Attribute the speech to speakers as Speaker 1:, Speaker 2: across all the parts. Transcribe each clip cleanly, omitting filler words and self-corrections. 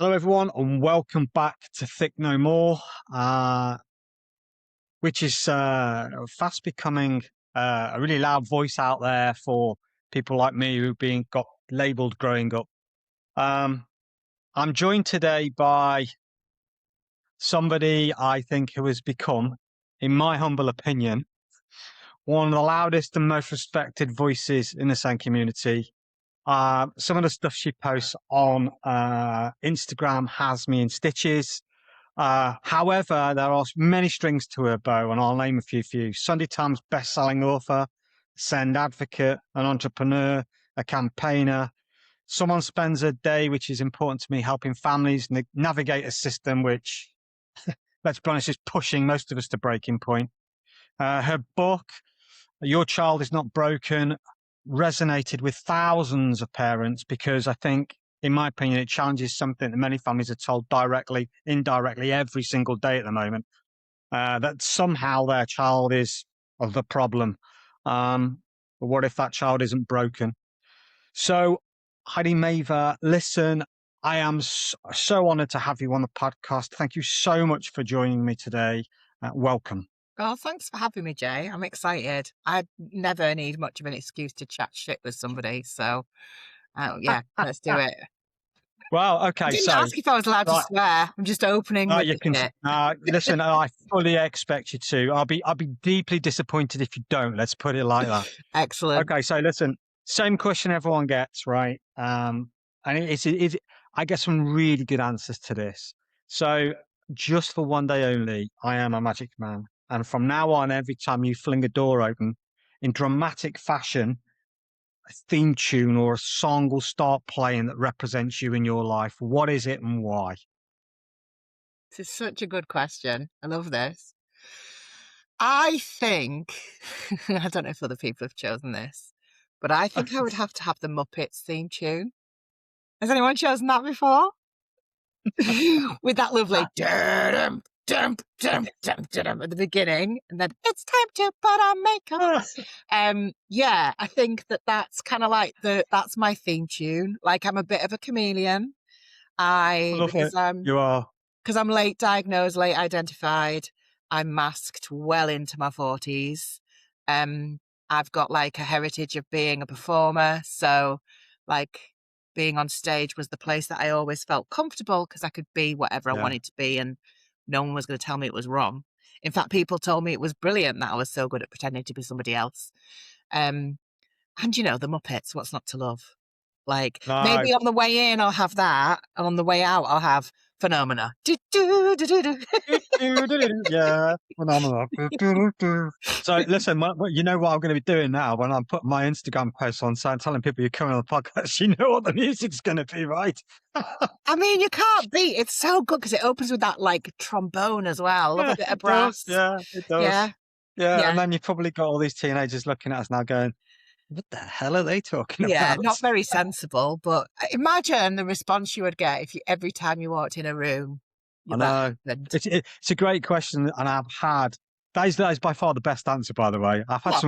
Speaker 1: Hello, everyone, and welcome back to Thick No More, which is fast becoming a really loud voice out there for people like me who got labelled growing up. I'm joined today by somebody I think who has become, in my humble opinion, one of the loudest and most respected voices in the SAN community. Some of the stuff she posts on Instagram has me in stitches. However, there are many strings to her bow, and I'll name a few for you. Sunday Times best-selling author, Send advocate, an entrepreneur, a campaigner. Someone spends a day, which is important to me, helping families navigate a system which, let's be honest, is pushing most of us to breaking point. Her book, Your Child Is Not Broken, resonated with thousands of parents because I think, in my opinion, it challenges something that many families are told directly, indirectly, every single day at the moment, that somehow their child is the problem. But what if that child isn't broken? So, Heidi Mavir, listen, I am so honored to have you on the podcast. Thank you so much for joining me today. Welcome.
Speaker 2: Oh, thanks for having me, Jay. I'm excited. I never need much of an excuse to chat shit with somebody. So, yeah, let's do it.
Speaker 1: Well, okay.
Speaker 2: I didn't ask if I was allowed to swear. I'm just opening with
Speaker 1: you can.
Speaker 2: shit.
Speaker 1: Listen, I fully expect you to. I'll be deeply disappointed if you don't. Let's put it like that.
Speaker 2: Excellent.
Speaker 1: Okay, so listen, same question everyone gets, right? And I get some really good answers to this. So, just for one day only, I am a magic man, and from now on, every time you fling a door open, in dramatic fashion, a theme tune or a song will start playing that represents you in your life. What is it and why?
Speaker 2: This is such a good question. I love this. I think, I don't know if other people have chosen this, but I think I would have to have the Muppets theme tune. Has anyone chosen that before? With that lovely dum dum dum dum dum at the beginning, and then it's time to put on makeup. Yeah, I think that's kind of like that's my theme tune. Like I'm a bit of a chameleon.
Speaker 1: Love it. You are.
Speaker 2: Because I'm late diagnosed, late identified. I'm masked well into my 40s. I've got like a heritage of being a performer, so like being on stage was the place that I always felt comfortable because I could be whatever I wanted to be and no one was going to tell me it was wrong. In fact, people told me it was brilliant that I was so good at pretending to be somebody else. And you know, the Muppets, what's not to love? Like maybe on the way in I'll have that, and on the way out I'll have Phenomena.
Speaker 1: Yeah, Phenomena. So listen, you know what I'm going to be doing now when I'm putting my Instagram posts on, so I'm telling people you're coming on the podcast. You know what the music's going to be, right?
Speaker 2: I mean, you can't beat. It's so good because it opens with that like trombone as well. Love a bit of brass.
Speaker 1: Yeah, it does. Yeah, and then you've probably got all these teenagers looking at us now going, what the hell are they talking about?
Speaker 2: Yeah, not very sensible, but imagine the response you would get if every time you walked in a room.
Speaker 1: I know. It's a great question, and I've had that is by far the best answer, by the way. I've had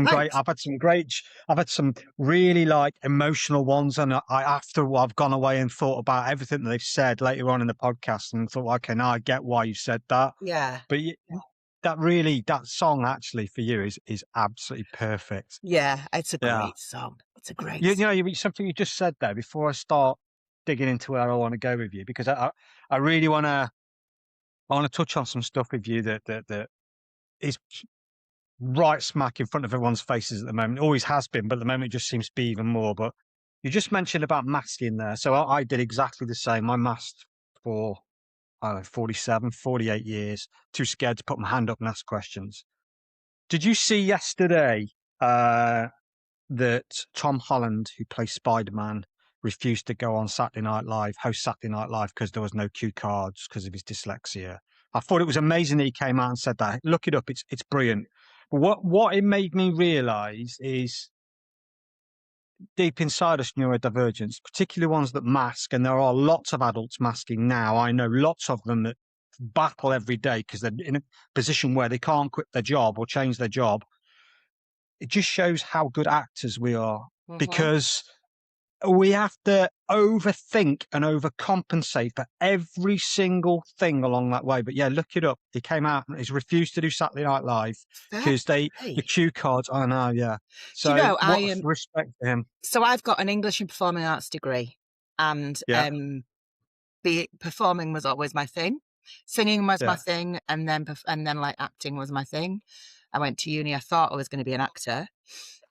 Speaker 1: some really like emotional ones, and after I've gone away and thought about everything that they've said later on in the podcast, and thought, okay, now I get why you said that.
Speaker 2: Yeah,
Speaker 1: but that song actually for you is absolutely perfect.
Speaker 2: Yeah, it's a great song. It's a great
Speaker 1: song. You know, something you just said there before I start digging into where I want to go with you, because I really want to touch on some stuff with you that is right smack in front of everyone's faces at the moment. It always has been, but at the moment it just seems to be even more. But you just mentioned about masking there. So I did exactly the same. I masked for 47, 48 years, too scared to put my hand up and ask questions. Did you see yesterday that Tom Holland, who plays Spider-Man, refused to go on Saturday Night Live, host Saturday Night Live, because there was no cue cards because of his dyslexia? I thought it was amazing that he came out and said that. Look it up; it's brilliant. But what it made me realise is deep inside us neurodivergence, particularly ones that mask, and there are lots of adults masking now. I know lots of them that battle every day because they're in a position where they can't quit their job or change their job. It just shows how good actors we are, because we have to overthink and overcompensate for every single thing along that way. But yeah, look it up. He came out and he's refused to do Saturday Night Live
Speaker 2: Fair
Speaker 1: because the
Speaker 2: play.
Speaker 1: cue cards. I know, yeah.
Speaker 2: Do you
Speaker 1: So
Speaker 2: know,
Speaker 1: what respect for him?
Speaker 2: so I've got an English and Performing Arts degree, and
Speaker 1: Yeah,
Speaker 2: performing was always my thing. Singing was my
Speaker 1: yeah,
Speaker 2: thing, and then like acting was my thing. I went to uni. I thought I was going to be an actor,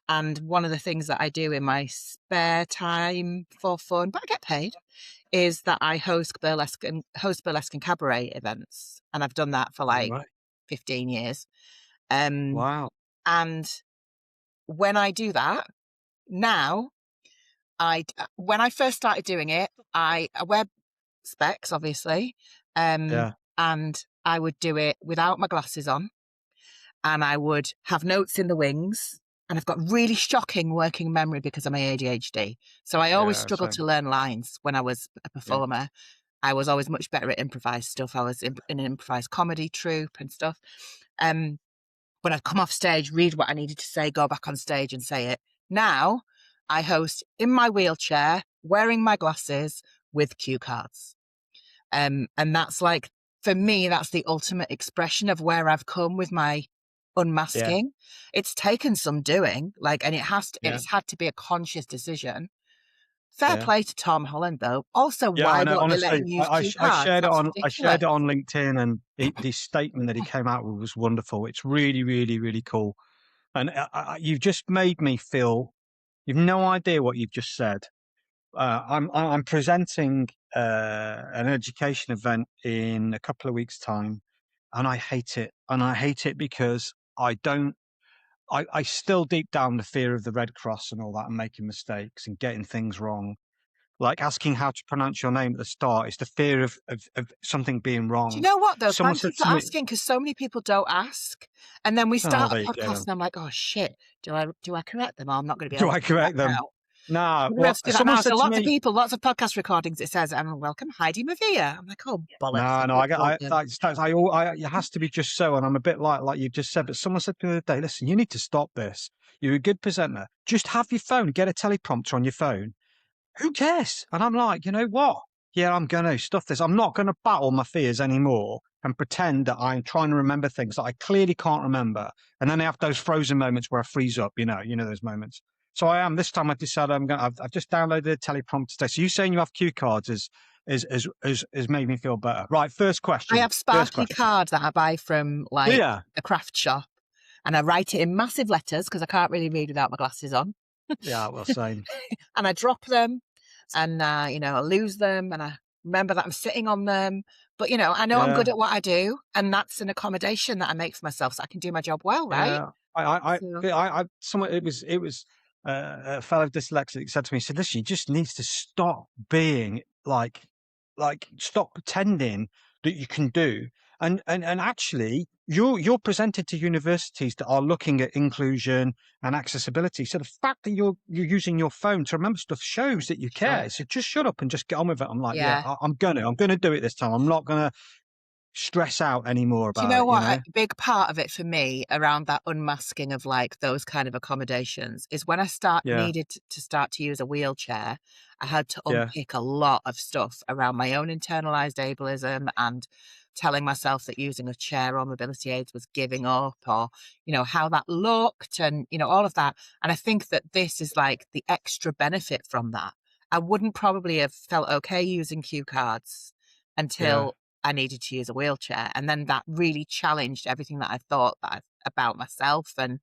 Speaker 2: and one of the things that I do in my spare time for fun, but I get paid, is that I host burlesque and cabaret events, and I've done that for like
Speaker 1: right.
Speaker 2: 15 years. Um,
Speaker 1: Wow.
Speaker 2: and when I do that now, when I first started doing it, I wear specs, obviously,
Speaker 1: Yeah,
Speaker 2: and I would do it without my glasses on, and I would have notes in the wings. And I've got really shocking working memory because of my ADHD. So I always
Speaker 1: yeah,
Speaker 2: struggled
Speaker 1: same.
Speaker 2: to learn lines when I was a
Speaker 1: Yeah,
Speaker 2: performer. I was always much better at improvised stuff. I was in an improvised comedy troupe and stuff. Um, when I'd come off stage, read what I needed to say, go back on stage and say it. Now I host in my wheelchair, wearing my glasses with cue cards. And that's like, for me, that's the ultimate expression of where I've come with my
Speaker 1: yeah,
Speaker 2: unmasking. It's taken some doing, like, and
Speaker 1: yeah,
Speaker 2: it's had to be a conscious decision. Fair
Speaker 1: yeah.
Speaker 2: play to Tom Holland, though. Also,
Speaker 1: Yeah, I
Speaker 2: why
Speaker 1: know.
Speaker 2: won't they let
Speaker 1: Honestly,
Speaker 2: him use cue
Speaker 1: I
Speaker 2: cards?
Speaker 1: shared it
Speaker 2: That's
Speaker 1: on
Speaker 2: ridiculous.
Speaker 1: LinkedIn, and the statement that he came out with was wonderful. It's really, really, really cool. And you've just made me feel. You've no idea what you've just said. I'm presenting an education event in a couple of weeks' time, and I hate it. And I hate it because I don't. I still deep down the fear of the Red Cross and all that, and making mistakes and getting things wrong, like asking how to pronounce your name at the start. It's the fear of something being
Speaker 2: Do you
Speaker 1: wrong.
Speaker 2: know what, though?
Speaker 1: Someone
Speaker 2: Thank you
Speaker 1: said
Speaker 2: for
Speaker 1: to me,
Speaker 2: asking, because so many people don't ask. And then we
Speaker 1: "Oh,
Speaker 2: start
Speaker 1: there
Speaker 2: a
Speaker 1: you go.
Speaker 2: podcast,
Speaker 1: Then.
Speaker 2: and I'm like, oh, shit, do I correct them? Oh, I'm not going to be
Speaker 1: Do
Speaker 2: able to
Speaker 1: I
Speaker 2: do that
Speaker 1: correct them?"
Speaker 2: now.
Speaker 1: Nah.
Speaker 2: I'm going to
Speaker 1: Well,
Speaker 2: have to do that
Speaker 1: someone
Speaker 2: now. So
Speaker 1: said to
Speaker 2: lots of
Speaker 1: me,
Speaker 2: people, lots of podcast recordings, it says, welcome, Heidi Mavir. I'm like, oh, bollocks.
Speaker 1: "No, no, I get.
Speaker 2: Welcome.
Speaker 1: It has to be just so." And I'm a bit like you just said. But someone said to me the other day, "Listen, you need to stop this. You're a good presenter. Just have your phone. Get a teleprompter on your phone. Who cares?" And I'm like, you know what? Yeah, I'm going to stuff this. I'm not going to battle my fears anymore and pretend that I'm trying to remember things that I clearly can't remember. And then I have those frozen moments where I freeze up, you know those moments. So I am, this time I've decided I've just downloaded a teleprompter today. So you saying you have cue cards has made me feel better. Right. First
Speaker 2: I
Speaker 1: question.
Speaker 2: have
Speaker 1: First
Speaker 2: sparkly
Speaker 1: question.
Speaker 2: cards that I buy from like
Speaker 1: Yeah.
Speaker 2: a craft shop, and I write it in massive letters because I can't really read without my glasses on.
Speaker 1: Yeah. Well, same.
Speaker 2: And I drop them, and I lose them, and I remember that I'm sitting on them. But I know I'm good
Speaker 1: Yeah.
Speaker 2: at what I do, and that's an accommodation that I make for myself, so I can do my job well, right?
Speaker 1: Yeah,
Speaker 2: So
Speaker 1: someone it was a fellow dyslexic said to me, he said, "Listen, you just needs to stop being stop pretending that you can do, and actually, you're presented to universities that are looking at inclusion and accessibility. So the fact that you're using your phone to remember stuff shows that you
Speaker 2: sure,
Speaker 1: care. So just shut up and just get on with it." I'm like, yeah,
Speaker 2: yeah.
Speaker 1: I'm gonna do it this time. I'm not gonna stress out anymore
Speaker 2: Do you
Speaker 1: about
Speaker 2: know
Speaker 1: it. You
Speaker 2: what? A
Speaker 1: know?
Speaker 2: big part of it for me around that unmasking of like those kind of accommodations is when I
Speaker 1: Yeah,
Speaker 2: needed to start to use a wheelchair, I had to
Speaker 1: yeah,
Speaker 2: unpick a lot of stuff around my own internalized ableism and telling myself that using a chair or mobility aids was giving up, or, how that looked, and, all of that. And I think that this is like the extra benefit from that. I wouldn't probably have felt okay using cue cards
Speaker 1: yeah.
Speaker 2: until I needed to use a wheelchair. And then that really challenged everything that I thought about myself and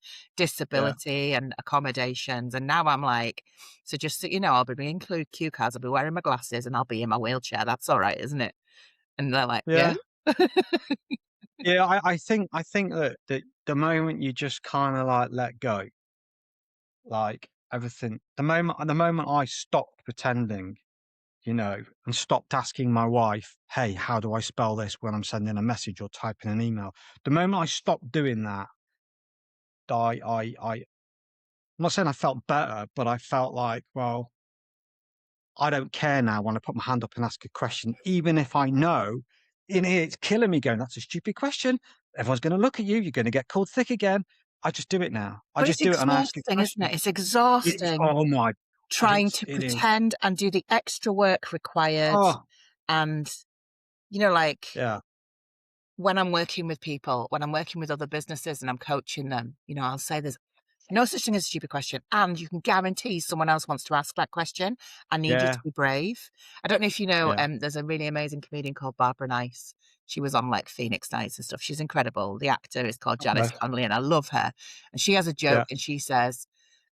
Speaker 1: Yeah,
Speaker 2: disability and accommodations. And now I'm like, so just so you know, I'll be include cue cards, I'll be wearing my glasses, and I'll be in my wheelchair. That's all right, isn't it? And they're like, yeah.
Speaker 1: yeah, yeah. I think that the moment you just kind of like let go, like everything, the moment I stopped pretending, and stopped asking my wife, "Hey, how do I spell this?" when I'm sending a message or typing an email. The moment I stopped doing that, I'm not saying I felt better, but I felt like, well, I don't care now when I put my hand up and ask a question, even if I know in here it's killing me going, "That's a stupid question. Everyone's going to look at you. You're going to get called thick again." I just do it now. I
Speaker 2: But
Speaker 1: just
Speaker 2: it's
Speaker 1: do it and I ask a
Speaker 2: exhausting, isn't
Speaker 1: question.
Speaker 2: it? It's
Speaker 1: It's,
Speaker 2: exhausting.
Speaker 1: oh my.
Speaker 2: trying to
Speaker 1: It is.
Speaker 2: pretend and do the extra work required.
Speaker 1: Oh,
Speaker 2: And, you know, like
Speaker 1: yeah,
Speaker 2: when I'm working with people, when I'm working with other businesses and I'm coaching them, you know, I'll say there's no such thing as a stupid question. And you can guarantee someone else wants to ask that question. I need you to
Speaker 1: yeah,
Speaker 2: be brave. I don't know if you know,
Speaker 1: yeah.
Speaker 2: there's a really amazing comedian called Barbara Nice. She was on like Phoenix Nights and stuff. She's incredible. The actor is called Janice
Speaker 1: Okay.
Speaker 2: Connolly, and I love her. And she has a joke
Speaker 1: Yeah.
Speaker 2: and she says,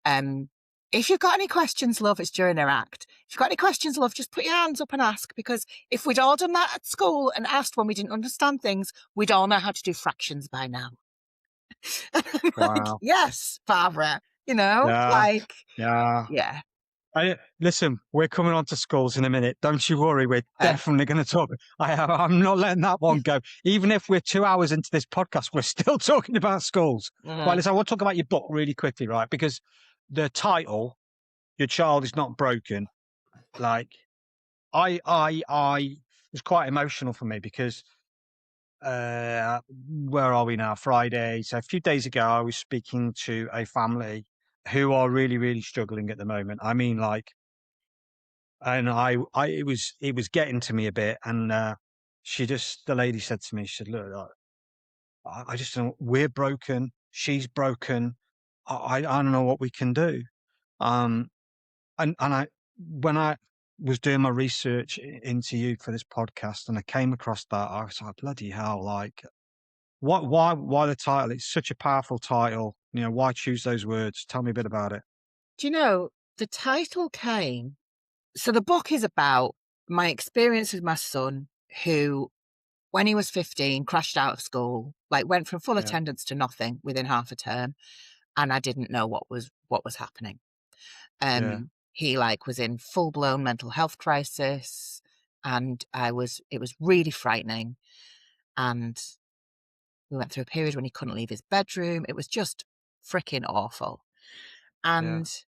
Speaker 2: um, if you've got any questions, love, it's during her act. If you've got any questions, love, just put your hands up and ask, because if we'd all done that at school and asked when we didn't understand things, we'd all know how to do fractions by now. And I'm like,
Speaker 1: Wow.
Speaker 2: yes, Barbara, you know,
Speaker 1: Yeah.
Speaker 2: like,
Speaker 1: Yeah.
Speaker 2: yeah.
Speaker 1: Listen, we're coming on to schools in a minute. Don't you worry. We're definitely going to talk. I'm not letting that one go. Even if we're 2 hours into this podcast, we're still talking about schools. Right, listen, I want to talk about your book really quickly, right? Because the title, Your Child is Not Broken, like I was quite emotional for me because where are we now? Friday. So a few days ago, I was speaking to a family who are really, really struggling at the moment. I mean, like, and it was getting to me a bit. And the lady said to me, she said, look, I just don't, we're broken. She's broken. I don't know what we can do. Um, when I was doing my research into you for this podcast and I came across that, I was like, bloody hell, like, why the title? It's such a powerful title. You know, why choose those words? Tell me a bit about it.
Speaker 2: Do you know, the title came, so the book is about my experience with my son who, when he was 15, crashed out of school, like went from full
Speaker 1: Yeah,
Speaker 2: attendance to nothing within half a term. And I didn't know what was happening.
Speaker 1: yeah,
Speaker 2: He like was in full blown mental health crisis, and it was really frightening. And we went through a period when he couldn't leave his bedroom. It was just freaking awful.
Speaker 1: yeah,
Speaker 2: And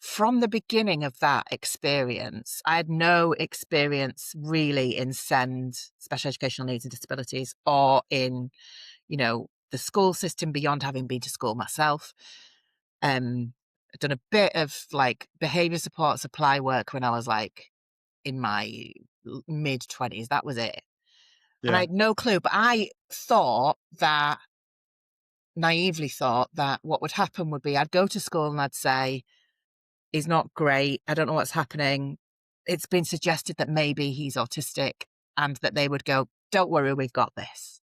Speaker 2: from the beginning of that experience, I had no experience really in SEND, special educational needs and disabilities, or in, you know, the school system beyond having been to school myself. I'd done a bit of like behavior support supply work when I was like in my mid 20s. That was it. And I
Speaker 1: yeah,
Speaker 2: had no clue, but naively thought that what would happen would be I'd go to school and I'd say, he's not great. I don't know what's happening. It's been suggested that maybe he's autistic, and that they would go, don't worry, we've got this.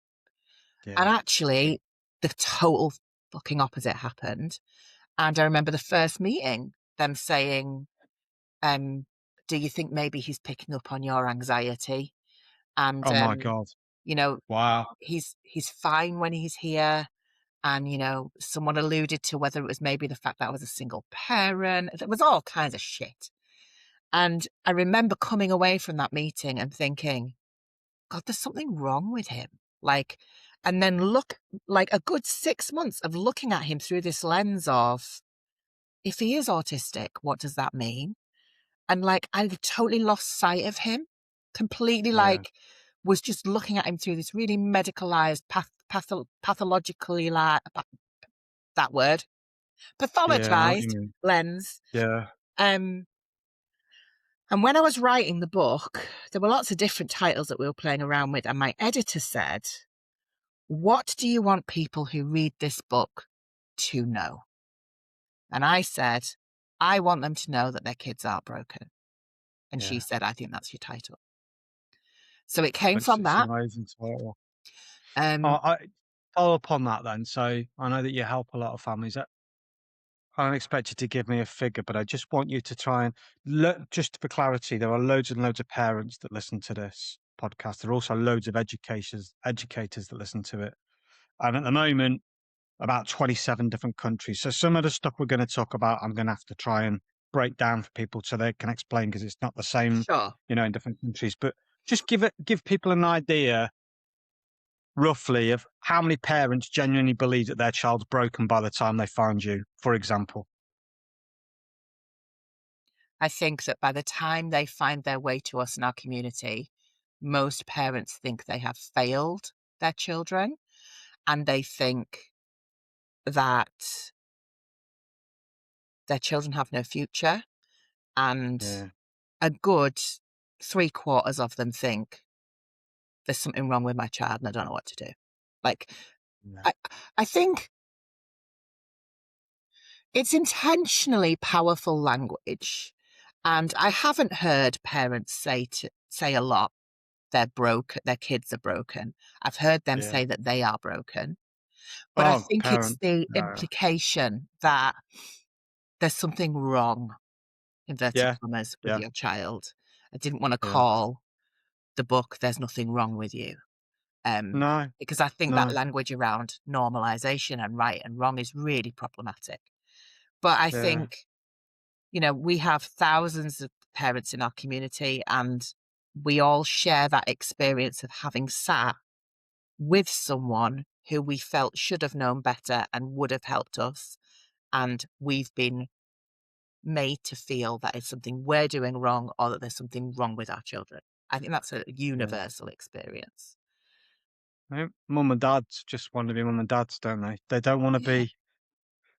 Speaker 2: And
Speaker 1: yeah.
Speaker 2: actually, the total fucking opposite happened. And I remember the first meeting, them saying, do you think maybe he's picking up on your anxiety? And,
Speaker 1: Oh my God.
Speaker 2: you know,
Speaker 1: Wow.
Speaker 2: he's fine when he's here. And, you know, someone alluded to whether it was maybe the fact that I was a single parent. There was all kinds of shit. And I remember coming away from that meeting and thinking, God, there's something wrong with him. Like, and then like a good 6 months of looking at him through this lens of, if he is autistic, what does that mean? And like, I totally lost sight of him, completely,
Speaker 1: Yeah,
Speaker 2: like, was just looking at him through this really medicalized, pathologically, like, that word,
Speaker 1: yeah. I know what you
Speaker 2: pathologized
Speaker 1: mean.
Speaker 2: lens.
Speaker 1: Yeah,
Speaker 2: Um, and when I was writing the book, there were lots of different titles that we were playing around with. And my editor said, what do you want people who read this book to know? And I said, I want them to know that their kids are broken. And she
Speaker 1: yeah.
Speaker 2: said, I think that's your title. So it came from
Speaker 1: It's an
Speaker 2: that.
Speaker 1: amazing title.
Speaker 2: Um,
Speaker 1: I follow up on that then. So I know that you help a lot of families. I don't expect you to give me a figure, but I just want you to try and look, just for clarity, there are loads and loads of parents that listen to this podcast. There are also loads of educators that listen to it. And at the moment, about 27 different countries. So some of the stuff we're going to talk about, I'm going to have to try and break down for people so they can explain because it's not the same,
Speaker 2: sure.
Speaker 1: you know, in different countries. But just give people an idea roughly of how many parents genuinely believe that their child's broken by the time they find you, for example.
Speaker 2: I think that by the time they find their way to us in our community, most parents think they have failed their children, and they think that their children have no future, and
Speaker 1: Yeah.
Speaker 2: a good 3/4 of them think there's something wrong with my child and I don't know what to do. Like,
Speaker 1: Yeah.
Speaker 2: I I think it's intentionally powerful language, and I haven't heard parents say a lot, their kids are broken. I've heard them
Speaker 1: Yeah.
Speaker 2: say that they are broken, but I
Speaker 1: Oh,
Speaker 2: think it's
Speaker 1: parent.
Speaker 2: the
Speaker 1: No.
Speaker 2: implication that there's something wrong, inverted
Speaker 1: Yeah.
Speaker 2: commas, with
Speaker 1: Yeah.
Speaker 2: your child. I didn't wanna
Speaker 1: Yeah.
Speaker 2: call the book "There's Nothing Wrong with You,"
Speaker 1: No.
Speaker 2: because I think that
Speaker 1: No.
Speaker 2: language around normalization and right and wrong is really problematic. But I
Speaker 1: Yeah.
Speaker 2: think, we have thousands of parents in our community, and we all share that experience of having sat with someone who we felt should have known better and would have helped us, and we've been made to feel that it's something we're doing wrong or that there's something wrong with our children. I think that's a
Speaker 1: Yeah.
Speaker 2: universal experience.
Speaker 1: I think mum and dads just want to be mum and dads, don't they? They don't want to
Speaker 2: Yeah.
Speaker 1: be.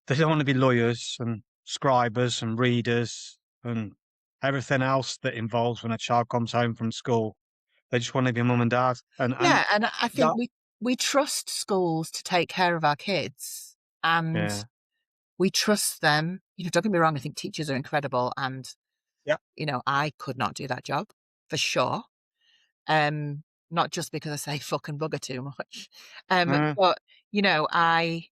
Speaker 1: They don't want to be lawyers and scribers and readers and everything else that involves when a child comes home from school. They just want to be mum and dad, and
Speaker 2: Yeah, and I think
Speaker 1: that.
Speaker 2: we trust schools to take care of our kids, and
Speaker 1: Yeah.
Speaker 2: we trust them. Don't get me wrong, I think teachers are incredible, and,
Speaker 1: Yeah.
Speaker 2: I could not do that job for sure. Um, Not just because I say fuck and bugger too much.
Speaker 1: Uh,
Speaker 2: But, I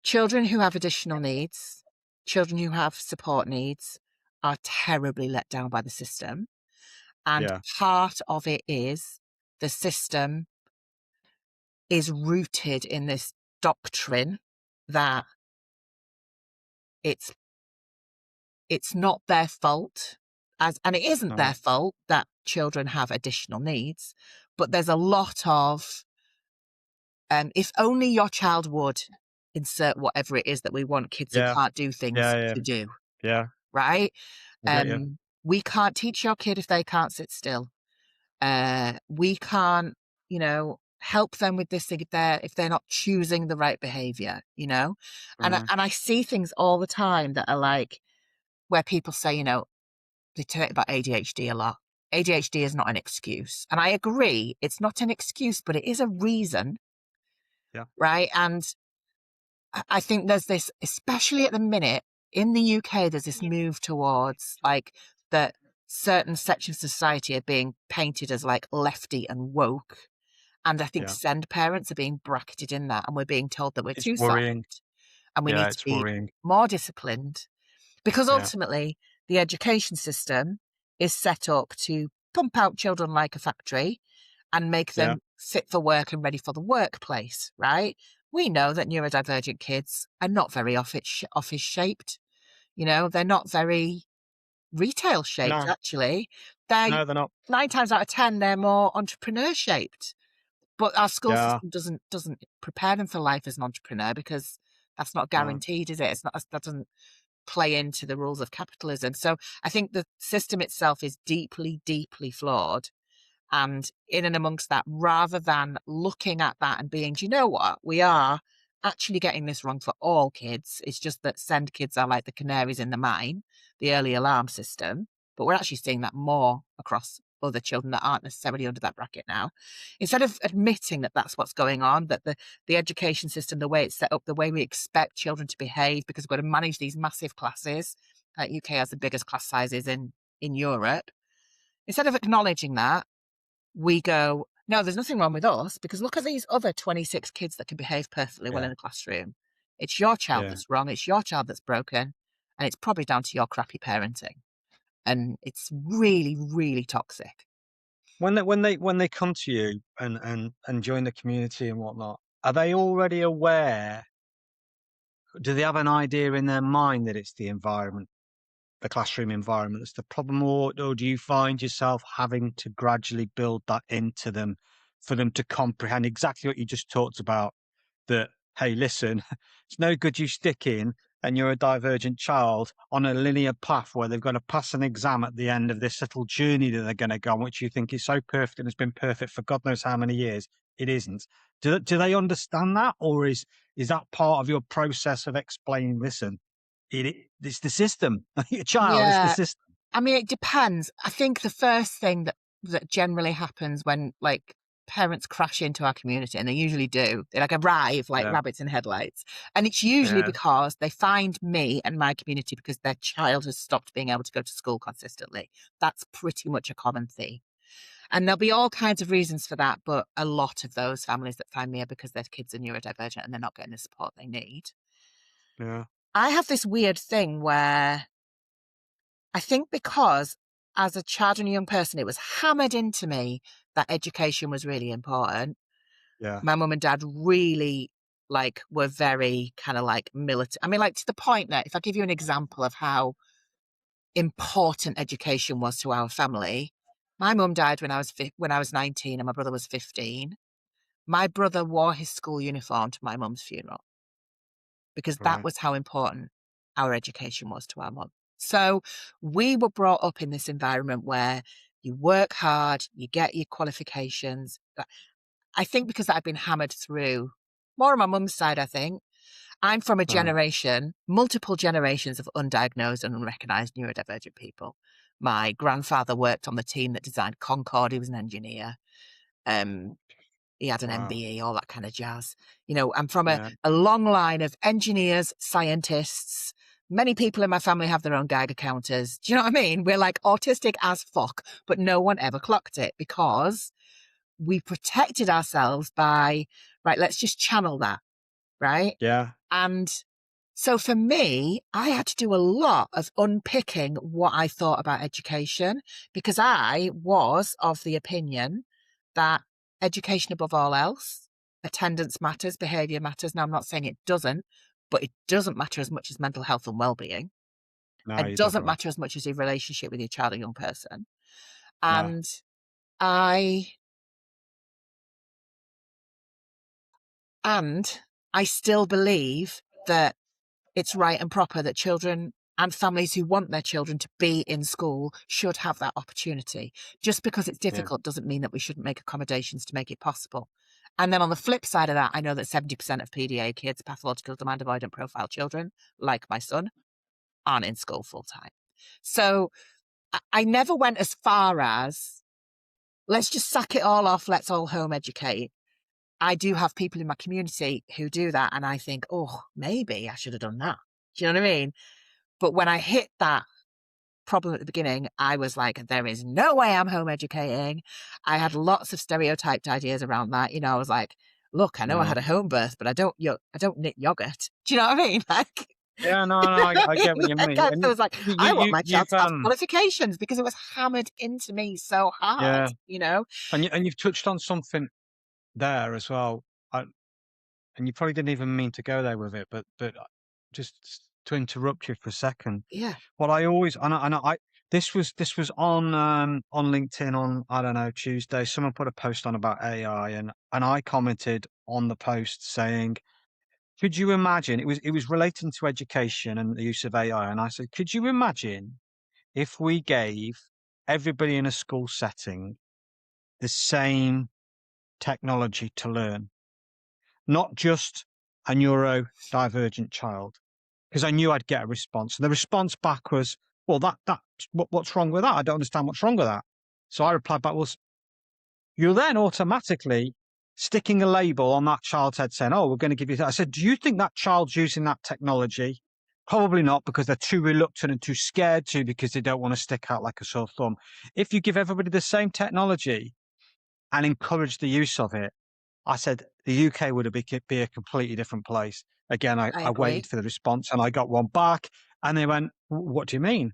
Speaker 2: children who have additional needs, children who have support needs are terribly let down by the system. And
Speaker 1: yeah.
Speaker 2: part of it is the system is rooted in this doctrine that it's it's not their fault, and it isn't
Speaker 1: No.
Speaker 2: their fault that children have additional needs, but there's a lot of, if only your child would insert whatever it is that we want kids who
Speaker 1: Yeah.
Speaker 2: can't do things
Speaker 1: Yeah. Yeah.
Speaker 2: to do,
Speaker 1: Yeah.
Speaker 2: right?
Speaker 1: I get you.
Speaker 2: We can't teach your kid if they can't sit still. We can't, help them with this thing if they're not choosing the right behavior, And I see things all the time that are like where people say, they talk about ADHD a lot. ADHD is not an excuse. And I agree, it's not an excuse, but it is a reason,
Speaker 1: Yeah.
Speaker 2: right? And I think there's this, especially at the minute in the UK, there's this move towards like that certain sections of society are being painted as like lefty and woke. And I think
Speaker 1: Yeah.
Speaker 2: send parents are being bracketed in that, and we're being told that we're
Speaker 1: It's
Speaker 2: too
Speaker 1: worrying.
Speaker 2: soft and we
Speaker 1: Yeah.
Speaker 2: need to
Speaker 1: It's
Speaker 2: be
Speaker 1: worrying.
Speaker 2: more disciplined. Because
Speaker 1: Yeah.
Speaker 2: ultimately, the education system is set up to pump out children like a factory and make
Speaker 1: Yeah.
Speaker 2: them fit for work and ready for the workplace, right? We know that neurodivergent kids are not very office shaped. They're not very retail shaped,
Speaker 1: No.
Speaker 2: actually. They're
Speaker 1: No, they're not.
Speaker 2: 9 times out of 10, they're more entrepreneur shaped. But our school
Speaker 1: Yeah.
Speaker 2: system doesn't prepare them for life as an entrepreneur because that's not
Speaker 1: No.
Speaker 2: guaranteed, is it? That doesn't play into the rules of capitalism. So I think the system itself is deeply, deeply flawed. And in and amongst that, rather than looking at that and being, do you know what? We are actually getting this wrong for all kids. It's just that send kids are like the canaries in the mine, the early alarm system. But we're actually seeing that more across other children that aren't necessarily under that bracket now. Instead of admitting that that's what's going on, that the education system, the way it's set up, the way we expect children to behave, because we've got to manage these massive classes. UK has the biggest class sizes in Europe. Instead of acknowledging that, we go, no, there's nothing wrong with us because look at these other 26 kids that can behave perfectly well
Speaker 1: Yeah.
Speaker 2: in the classroom. It's your child
Speaker 1: Yeah.
Speaker 2: that's wrong. It's your child that's broken. And it's probably down to your crappy parenting. And it's really, really toxic.
Speaker 1: When they come to you and join the community and whatnot, are they already aware? Do they have an idea in their mind that it's the environment, the classroom environment that's the problem, or do you find yourself having to gradually build that into them for them to comprehend exactly what you just talked about? That, hey, listen, it's no good you sticking and you're a divergent child on a linear path where they've got to pass an exam at the end of this little journey that they're going to go on, which you think is so perfect and has been perfect for God knows how many years. it isn't. Do they understand that, or is that part of your process of explaining? Listen, it's the system. Your child, it's the
Speaker 2: Yeah.
Speaker 1: system.
Speaker 2: I mean, it depends. I think the first thing that generally happens when like parents crash into our community, and they usually do, they like arrive like
Speaker 1: Yeah,
Speaker 2: rabbits in headlights. And it's usually
Speaker 1: yeah,
Speaker 2: because they find me and my community because their child has stopped being able to go to school consistently. That's pretty much a common theme. And there'll be all kinds of reasons for that, but a lot of those families that find me are because their kids are neurodivergent and they're not getting the support they need.
Speaker 1: yeah,
Speaker 2: I have this weird thing where I think because as a child and a young person, it was hammered into me that education was really important.
Speaker 1: yeah,
Speaker 2: My mum and dad really like were very kind of like militant. I mean, like to the point that if I give you an example of how important education was to our family, my mum died when I was 19 and my brother was 15. My brother wore his school uniform to my mum's funeral because that
Speaker 1: right,
Speaker 2: was how important our education was to our mum. So we were brought up in this environment where you work hard, you get your qualifications. I think because that had been hammered through more on my mum's side, I think. I'm from a
Speaker 1: right,
Speaker 2: generation, multiple generations of undiagnosed and unrecognized neurodivergent people. My grandfather worked on the team that designed Concorde. He was an engineer. Um, he had an
Speaker 1: wow,
Speaker 2: MBE, all that kind of jazz. You know, I'm from
Speaker 1: yeah,
Speaker 2: a long line of engineers, scientists. Many people in my family have their own Geiger counters. Do you know what I mean? We're like autistic as fuck, but no one ever clocked it because we protected ourselves by, right, let's just channel that, right?
Speaker 1: yeah,
Speaker 2: And so for me, I had to do a lot of unpicking what I thought about education because I was of the opinion that education above all else, attendance matters, behavior matters. Now, I'm not saying it doesn't, but it doesn't matter as much as mental health and well-being.
Speaker 1: no,
Speaker 2: It
Speaker 1: you're dead
Speaker 2: doesn't
Speaker 1: right.
Speaker 2: matter as much as your relationship with your child or young person.
Speaker 1: No,
Speaker 2: And I and I still believe that it's right and proper that children and families who want their children to be in school should have that opportunity. Just because it's
Speaker 1: yeah,
Speaker 2: difficult doesn't mean that we shouldn't make accommodations to make it possible. And then on the flip side of that, I know that 70% of PDA kids, pathological demand avoidant profile children, like my son, aren't in school full time. So I never went as far as let's just sack it all off, let's all home educate. I do have people in my community who do that, and I think, oh, maybe I should have done that. Do you know what I mean? But when I hit that problem at the beginning, I was like, there is no way I'm home educating. I had lots of stereotyped ideas around that. You know, I was like, look, I know I
Speaker 1: yeah,
Speaker 2: had a home birth, but I don't knit yogurt. Do you know what I mean? Like,
Speaker 1: yeah. No,
Speaker 2: you
Speaker 1: no,
Speaker 2: know what
Speaker 1: I
Speaker 2: I
Speaker 1: get what
Speaker 2: mean?
Speaker 1: you
Speaker 2: Like,
Speaker 1: mean,
Speaker 2: I
Speaker 1: and
Speaker 2: was like, I want my child
Speaker 1: you've
Speaker 2: to have qualifications because it was hammered into me so hard,
Speaker 1: yeah,
Speaker 2: you know?
Speaker 1: and you've touched on something there as well. And you probably didn't even mean to go there with it, but just to interrupt you for a second,
Speaker 2: Yeah.
Speaker 1: what I always and I this was on LinkedIn on I don't know Tuesday. Someone put a post on about AI, and I commented on the post saying, "Could you imagine?" It was relating to education and the use of AI, and I said, "Could you imagine if we gave everybody in a school setting the same technology to learn?" Not just a neurodivergent child, because I knew I'd get a response. And the response back was, "Well, what's wrong with that? I don't understand what's wrong with that." So I replied back, "Well, you're then automatically sticking a label on that child's head saying, 'Oh, we're going to give you that.'" I said, "Do you think that child's using that technology? Probably not, because they're too reluctant and too scared to, because they don't want to stick out like a sore thumb. If you give everybody the same technology and encourage the use of it," I said, "the UK would be a completely different place." Again,
Speaker 2: I
Speaker 1: I waited
Speaker 2: agree.
Speaker 1: for the response and I got one back, and they went, "What do you mean?"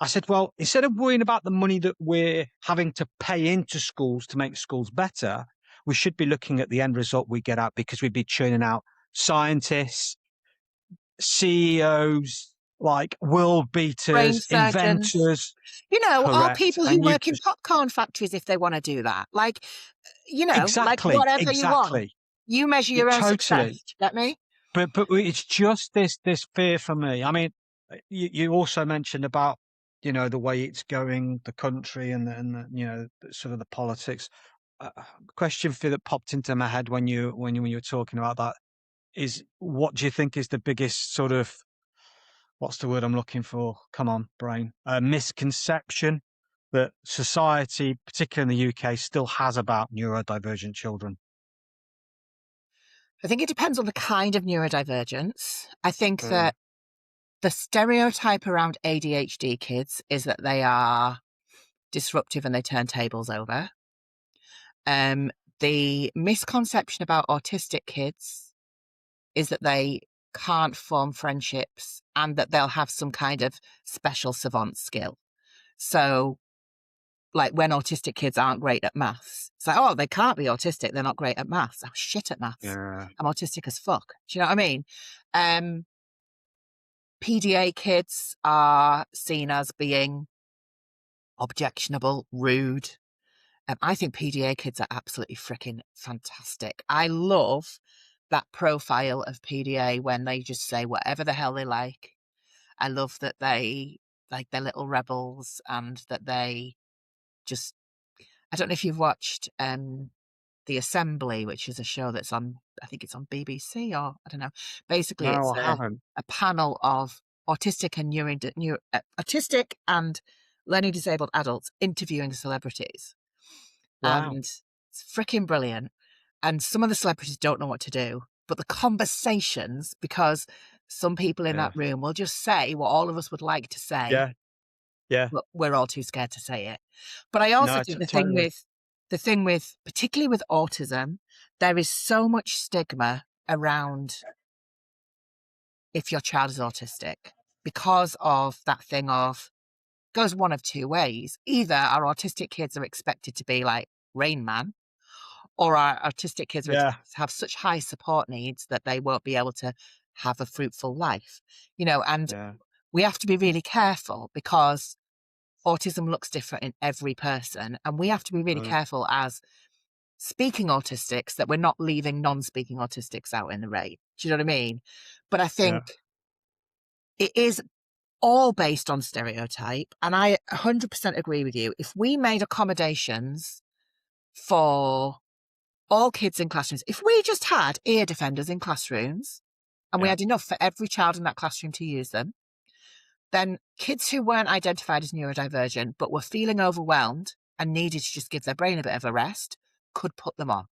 Speaker 1: I said, "Well, instead of worrying about the money that we're having to pay into schools to make schools better, we should be looking at the end result we get out, because we'd be churning out scientists, CEOs, like world
Speaker 2: Brain
Speaker 1: beaters,
Speaker 2: surgeons,
Speaker 1: inventors."
Speaker 2: you know, or
Speaker 1: Correct.
Speaker 2: people who
Speaker 1: And you've
Speaker 2: work in
Speaker 1: just
Speaker 2: popcorn factories if they want to do that. Like, you know, like
Speaker 1: exactly,
Speaker 2: whatever you want.
Speaker 1: exactly.
Speaker 2: You measure
Speaker 1: It
Speaker 2: your own success.
Speaker 1: totally.
Speaker 2: Do you get me?
Speaker 1: But it's just this fear for me. I mean, you also mentioned about, the way it's going, the country, and the, sort of the politics. question for that popped into my head when you were talking about that is, what do you think is the biggest sort of, what's the word I'm looking for? Come on, brain. Misconception that society, particularly in the UK, still has about neurodivergent children.
Speaker 2: I think it depends on the kind of neurodivergence. I think
Speaker 1: Mm.
Speaker 2: that the stereotype around ADHD kids is that they are disruptive and they turn tables over. The misconception about autistic kids is that they can't form friendships and that they'll have some kind of special savant skill. So, like when autistic kids aren't great at maths, it's like, oh, they can't be autistic. They're not great at maths. I'm shit at maths.
Speaker 1: Yeah.
Speaker 2: I'm autistic as fuck. Do you know what I mean? Um, PDA kids are seen as being objectionable, rude. I think PDA kids are absolutely freaking fantastic. I love that profile of PDA when they just say whatever the hell they like. I love that they're little rebels and that they just, I don't know if you've watched The Assembly, which is a show that's on, I think it's on BBC or I don't know. Basically,
Speaker 1: No,
Speaker 2: it's
Speaker 1: I haven't.
Speaker 2: a panel of autistic and learning disabled adults interviewing celebrities,
Speaker 1: Wow.
Speaker 2: and it's freaking brilliant. And some of the celebrities don't know what to do, but the conversations, because some people in
Speaker 1: Yeah.
Speaker 2: that room will just say what all of us would like to say,
Speaker 1: Yeah. Yeah.
Speaker 2: but we're all too scared to say it. But I also
Speaker 1: No,
Speaker 2: think
Speaker 1: totally.
Speaker 2: the thing with particularly with autism, there is so much stigma around if your child is autistic because of that thing of goes one of two ways. Either our autistic kids are expected to be like Rain Man, or our autistic kids are
Speaker 1: Yeah.
Speaker 2: expected to have such high support needs that they won't be able to have a fruitful life. And
Speaker 1: Yeah.
Speaker 2: we have to be really careful because autism looks different in every person. And we have to be really
Speaker 1: Mm.
Speaker 2: careful as speaking autistics that we're not leaving non-speaking autistics out in the rain. Do you know what I mean? But I
Speaker 1: Yeah.
Speaker 2: think it is all based on stereotype. And I 100% agree with you. If we made accommodations for all kids in classrooms, if we just had ear defenders in classrooms and we
Speaker 1: Yeah.
Speaker 2: had enough for every child in that classroom to use them, then kids who weren't identified as neurodivergent but were feeling overwhelmed and needed to just give their brain a bit of a rest could put them on.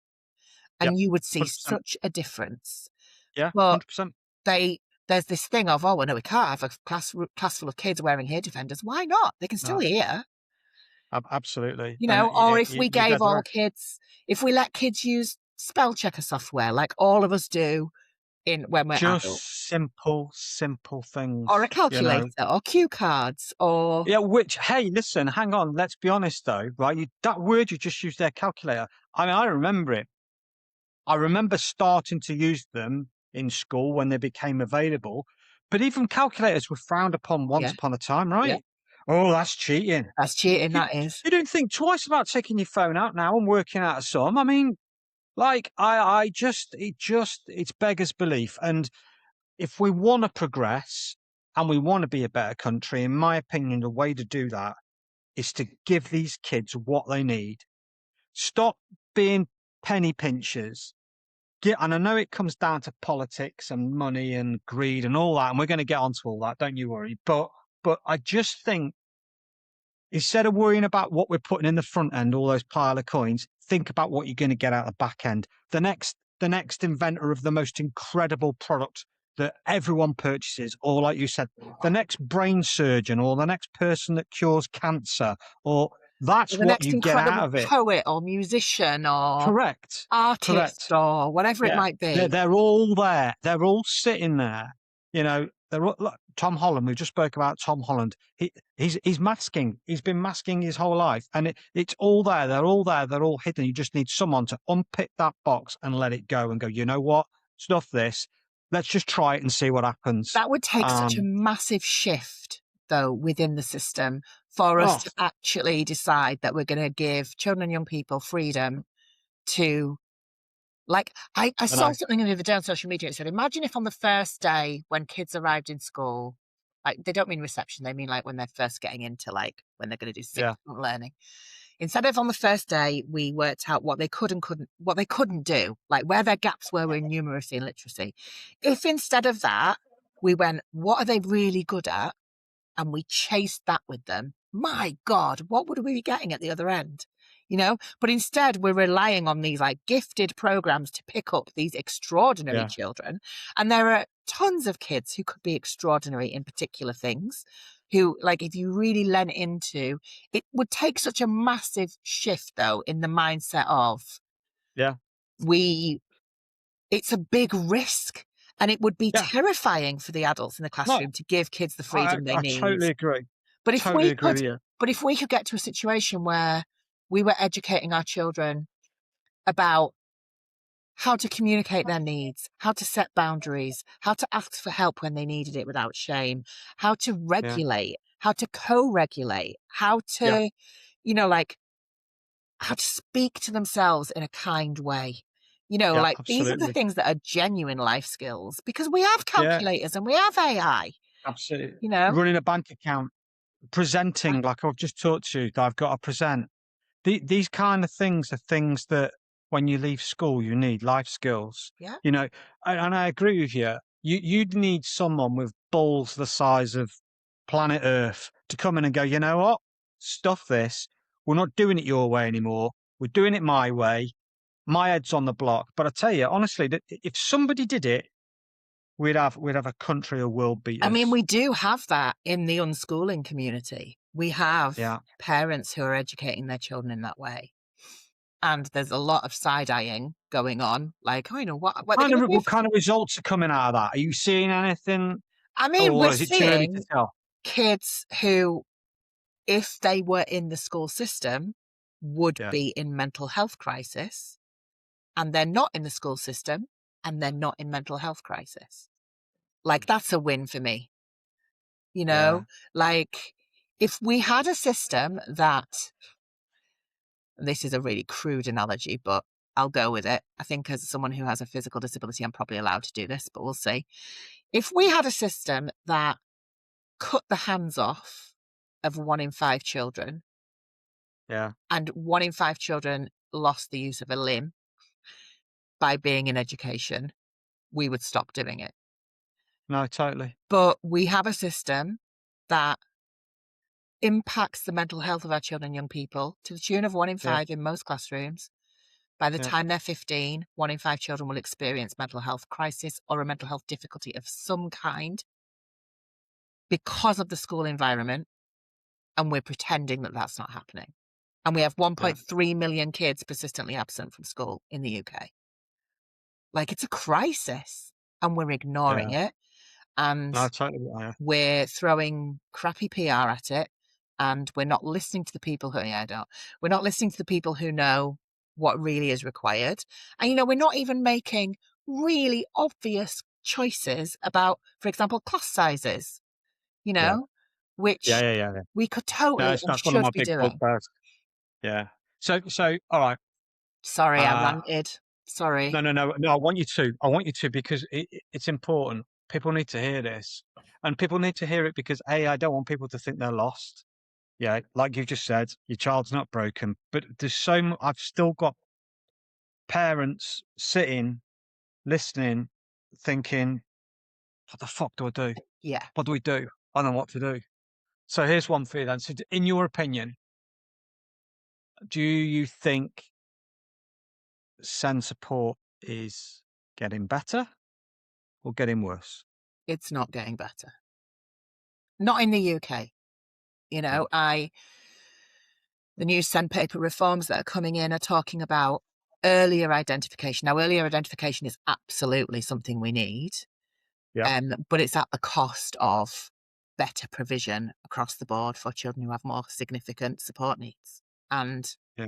Speaker 1: Yep.
Speaker 2: And you would see
Speaker 1: 100%.
Speaker 2: such a difference.
Speaker 1: Yeah.
Speaker 2: But
Speaker 1: 100%.
Speaker 2: they there's this thing of, oh, well, no, we can't have a class full of kids wearing ear defenders. Why not? They can still
Speaker 1: No,
Speaker 2: hear,
Speaker 1: absolutely. And
Speaker 2: or if we
Speaker 1: you're
Speaker 2: gave
Speaker 1: dead
Speaker 2: all
Speaker 1: right.
Speaker 2: kids, if we let kids use spell checker software like all of us do in when we're adults,
Speaker 1: Just simple, simple
Speaker 2: or a
Speaker 1: things, you know.
Speaker 2: calculator, or cue cards, or
Speaker 1: Yeah, which, hey, listen, hang on, let's be honest though, right? That word you just used there, calculator. I mean, I remember it. I remember starting to use them in school when they became available. But even calculators were frowned upon once
Speaker 2: yeah,
Speaker 1: upon a time,
Speaker 2: yeah,
Speaker 1: right? Oh, that's cheating.
Speaker 2: that's cheating.
Speaker 1: You,
Speaker 2: That is.
Speaker 1: you don't think twice about taking your phone out now and working out a sum. I mean, like, it's beggars belief. And if we want to progress and we want to be a better country, in my opinion, the way to do that is to give these kids what they need. Stop being penny pinchers. And I know it comes down to politics and money and greed and all that, and we're going to get onto all that. Don't you worry. But I just think instead of worrying about what we're putting in the front end, all those pile of coins, think about what you're going to get out the back end. The next inventor of the most incredible product that everyone purchases, or like you said, the next brain surgeon or the next person that cures cancer, or that's
Speaker 2: The
Speaker 1: what
Speaker 2: next
Speaker 1: you get out
Speaker 2: incredible
Speaker 1: of it.
Speaker 2: poet or musician or
Speaker 1: Correct.
Speaker 2: artist
Speaker 1: Correct.
Speaker 2: or whatever it
Speaker 1: Yeah.
Speaker 2: might
Speaker 1: They're,
Speaker 2: be.
Speaker 1: they're all there. They're all sitting there. You know, look, Tom Holland. We just spoke about Tom Holland. He's masking. He's been masking his whole life, and it's all there. They're all there. They're all hidden. You just need someone to unpick that box and let it go and go. You know what? Stuff this. Let's just try it and see what happens.
Speaker 2: That would take such a massive shift, though, within the system for us
Speaker 1: Oh,
Speaker 2: to actually decide that we're going to give children and young people freedom to, like, I
Speaker 1: and
Speaker 2: saw something the other day on social media. It said, imagine if on the first day when kids arrived in school, like, they don't mean reception, they mean like when they're first getting into, like, when they're going to do
Speaker 1: yeah,
Speaker 2: sixth month learning. instead of on the first day, we worked out what they could and what they couldn't do, like where their gaps were in numeracy and literacy. If instead of that, we went, what are they really good at? And we chased that with them, my God, what would we be getting at the other end? But instead we're relying on these like gifted programs to pick up these extraordinary
Speaker 1: Yeah.
Speaker 2: children. And there are tons of kids who could be extraordinary in particular things, who, like, if you really lent into it, would take such a massive shift though in the mindset of
Speaker 1: Yeah.
Speaker 2: it's a big risk, and it would be
Speaker 1: Yeah.
Speaker 2: terrifying for the adults in the
Speaker 1: No,
Speaker 2: classroom to give kids the
Speaker 1: I
Speaker 2: freedom they
Speaker 1: I
Speaker 2: need.
Speaker 1: totally agree.
Speaker 2: But if
Speaker 1: Totally
Speaker 2: we
Speaker 1: agree
Speaker 2: could,
Speaker 1: with you.
Speaker 2: but if we could get to a situation where we were educating our children about how to communicate their needs, how to set boundaries, how to ask for help when they needed it without shame, how to
Speaker 1: Yeah.
Speaker 2: regulate, how to co-regulate, how
Speaker 1: Yeah.
Speaker 2: to, like, how to speak to themselves in a kind way.
Speaker 1: Yeah.
Speaker 2: Like, these are the
Speaker 1: Absolutely.
Speaker 2: things that are genuine life skills, because we have
Speaker 1: Yeah.
Speaker 2: calculators and we have AI,
Speaker 1: Absolutely.
Speaker 2: you know?
Speaker 1: Running a bank account,
Speaker 2: Yeah.
Speaker 1: presenting like I've just taught you that I've got to present. These kind of things are things that when you leave school, you need life skills.
Speaker 2: Yeah.
Speaker 1: You know, and I agree with you. You'd need someone with balls the size of planet Earth to come in and go, you know what? Stuff this. We're not doing it your way anymore. We're doing it my way. My head's on the block. But I tell you, honestly, that if somebody did it, we'd have a country of world
Speaker 2: I mean,
Speaker 1: beaters.
Speaker 2: we do have that in the unschooling community. We have
Speaker 1: Yeah.
Speaker 2: parents who are educating their children in that way. And there's a lot of side-eyeing going on. Like, oh, what are they going to do?
Speaker 1: What kind of results are coming out of that? Are you seeing anything,
Speaker 2: I mean, we're
Speaker 1: or is it too early to
Speaker 2: seeing
Speaker 1: tell?
Speaker 2: kids who, if they were in the school system, would
Speaker 1: Yeah.
Speaker 2: be in mental health crisis, and they're not in the school system, and they're not in mental health crisis. Like, that's a win for me.
Speaker 1: Yeah.
Speaker 2: Like, if we had a system that, and this is a really crude analogy, but I'll go with it. I think as someone who has a physical disability, I'm probably allowed to do this, but we'll see. If we had a system that cut the hands off of 1 in 5 children,
Speaker 1: Yeah.
Speaker 2: and 1 in 5 children lost the use of a limb by being in education, we would stop doing it.
Speaker 1: No, totally.
Speaker 2: But we have a system that impacts the mental health of our children and young people to the tune of 1 in
Speaker 1: Yeah.
Speaker 2: 5 in most classrooms. By the
Speaker 1: Yeah.
Speaker 2: time they're 15, 1 in 5 children will experience mental health crisis or a mental health difficulty of some kind because of the school environment, and we're pretending that that's not happening. And we have
Speaker 1: Yeah.
Speaker 2: 1.3 million kids persistently absent from school in the UK. Like, it's a crisis, and we're ignoring
Speaker 1: Yeah.
Speaker 2: it, and
Speaker 1: No, totally. Yeah.
Speaker 2: we're throwing crappy PR at it, and we're not listening to the people who, yeah, I don't. We're not listening to the people who know what really is required. And, we're not even making really obvious choices about, for example, class sizes,
Speaker 1: Yeah. Yeah.
Speaker 2: which
Speaker 1: Yeah. Yeah. Yeah.
Speaker 2: we could
Speaker 1: No,
Speaker 2: totally and
Speaker 1: that's one of
Speaker 2: should
Speaker 1: my
Speaker 2: be
Speaker 1: big
Speaker 2: doing.
Speaker 1: bugbears. Yeah. So, all right.
Speaker 2: Sorry, I
Speaker 1: Uh,
Speaker 2: ranted. Sorry.
Speaker 1: no, no, no, no. I want you to. I want you to because it's important. People need to hear this, and people need to hear it because I don't want people to think they're lost. Yeah, like you just said, your child's not broken, but there's so much. I've still got parents sitting, listening, thinking, "What the fuck do I do?
Speaker 2: Yeah.
Speaker 1: What do we do? I don't know what to do." So here's one for you then. So, in your opinion, do you think SEND support is getting better or getting worse?
Speaker 2: It's not getting better. Not in the UK.
Speaker 1: Yeah,
Speaker 2: The new sandpaper reforms that are coming in are talking about earlier identification. Now, earlier identification is absolutely something we need,
Speaker 1: yeah,
Speaker 2: but it's at the cost of better provision across the board for children who have more significant support needs. And
Speaker 1: yeah,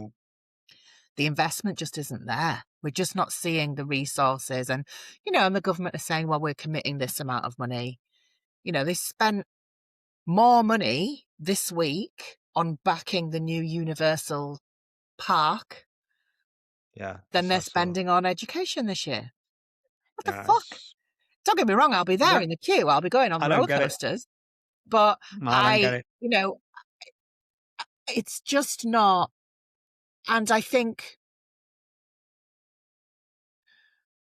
Speaker 2: the investment just isn't there. We're just not seeing the resources. And, and the government is saying, well, we're committing this amount of money. They spent more money this week on backing the new Universal Park
Speaker 1: yeah.
Speaker 2: than they're
Speaker 1: That's sort of,
Speaker 2: spending on education this year. What the
Speaker 1: yeah.
Speaker 2: fuck? Don't get me wrong, I'll be
Speaker 1: I
Speaker 2: there
Speaker 1: don't,
Speaker 2: in the queue. I'll be going on
Speaker 1: I
Speaker 2: the
Speaker 1: don't
Speaker 2: roller
Speaker 1: get it.
Speaker 2: coasters. But
Speaker 1: No, I don't get it.
Speaker 2: it's just not. And I think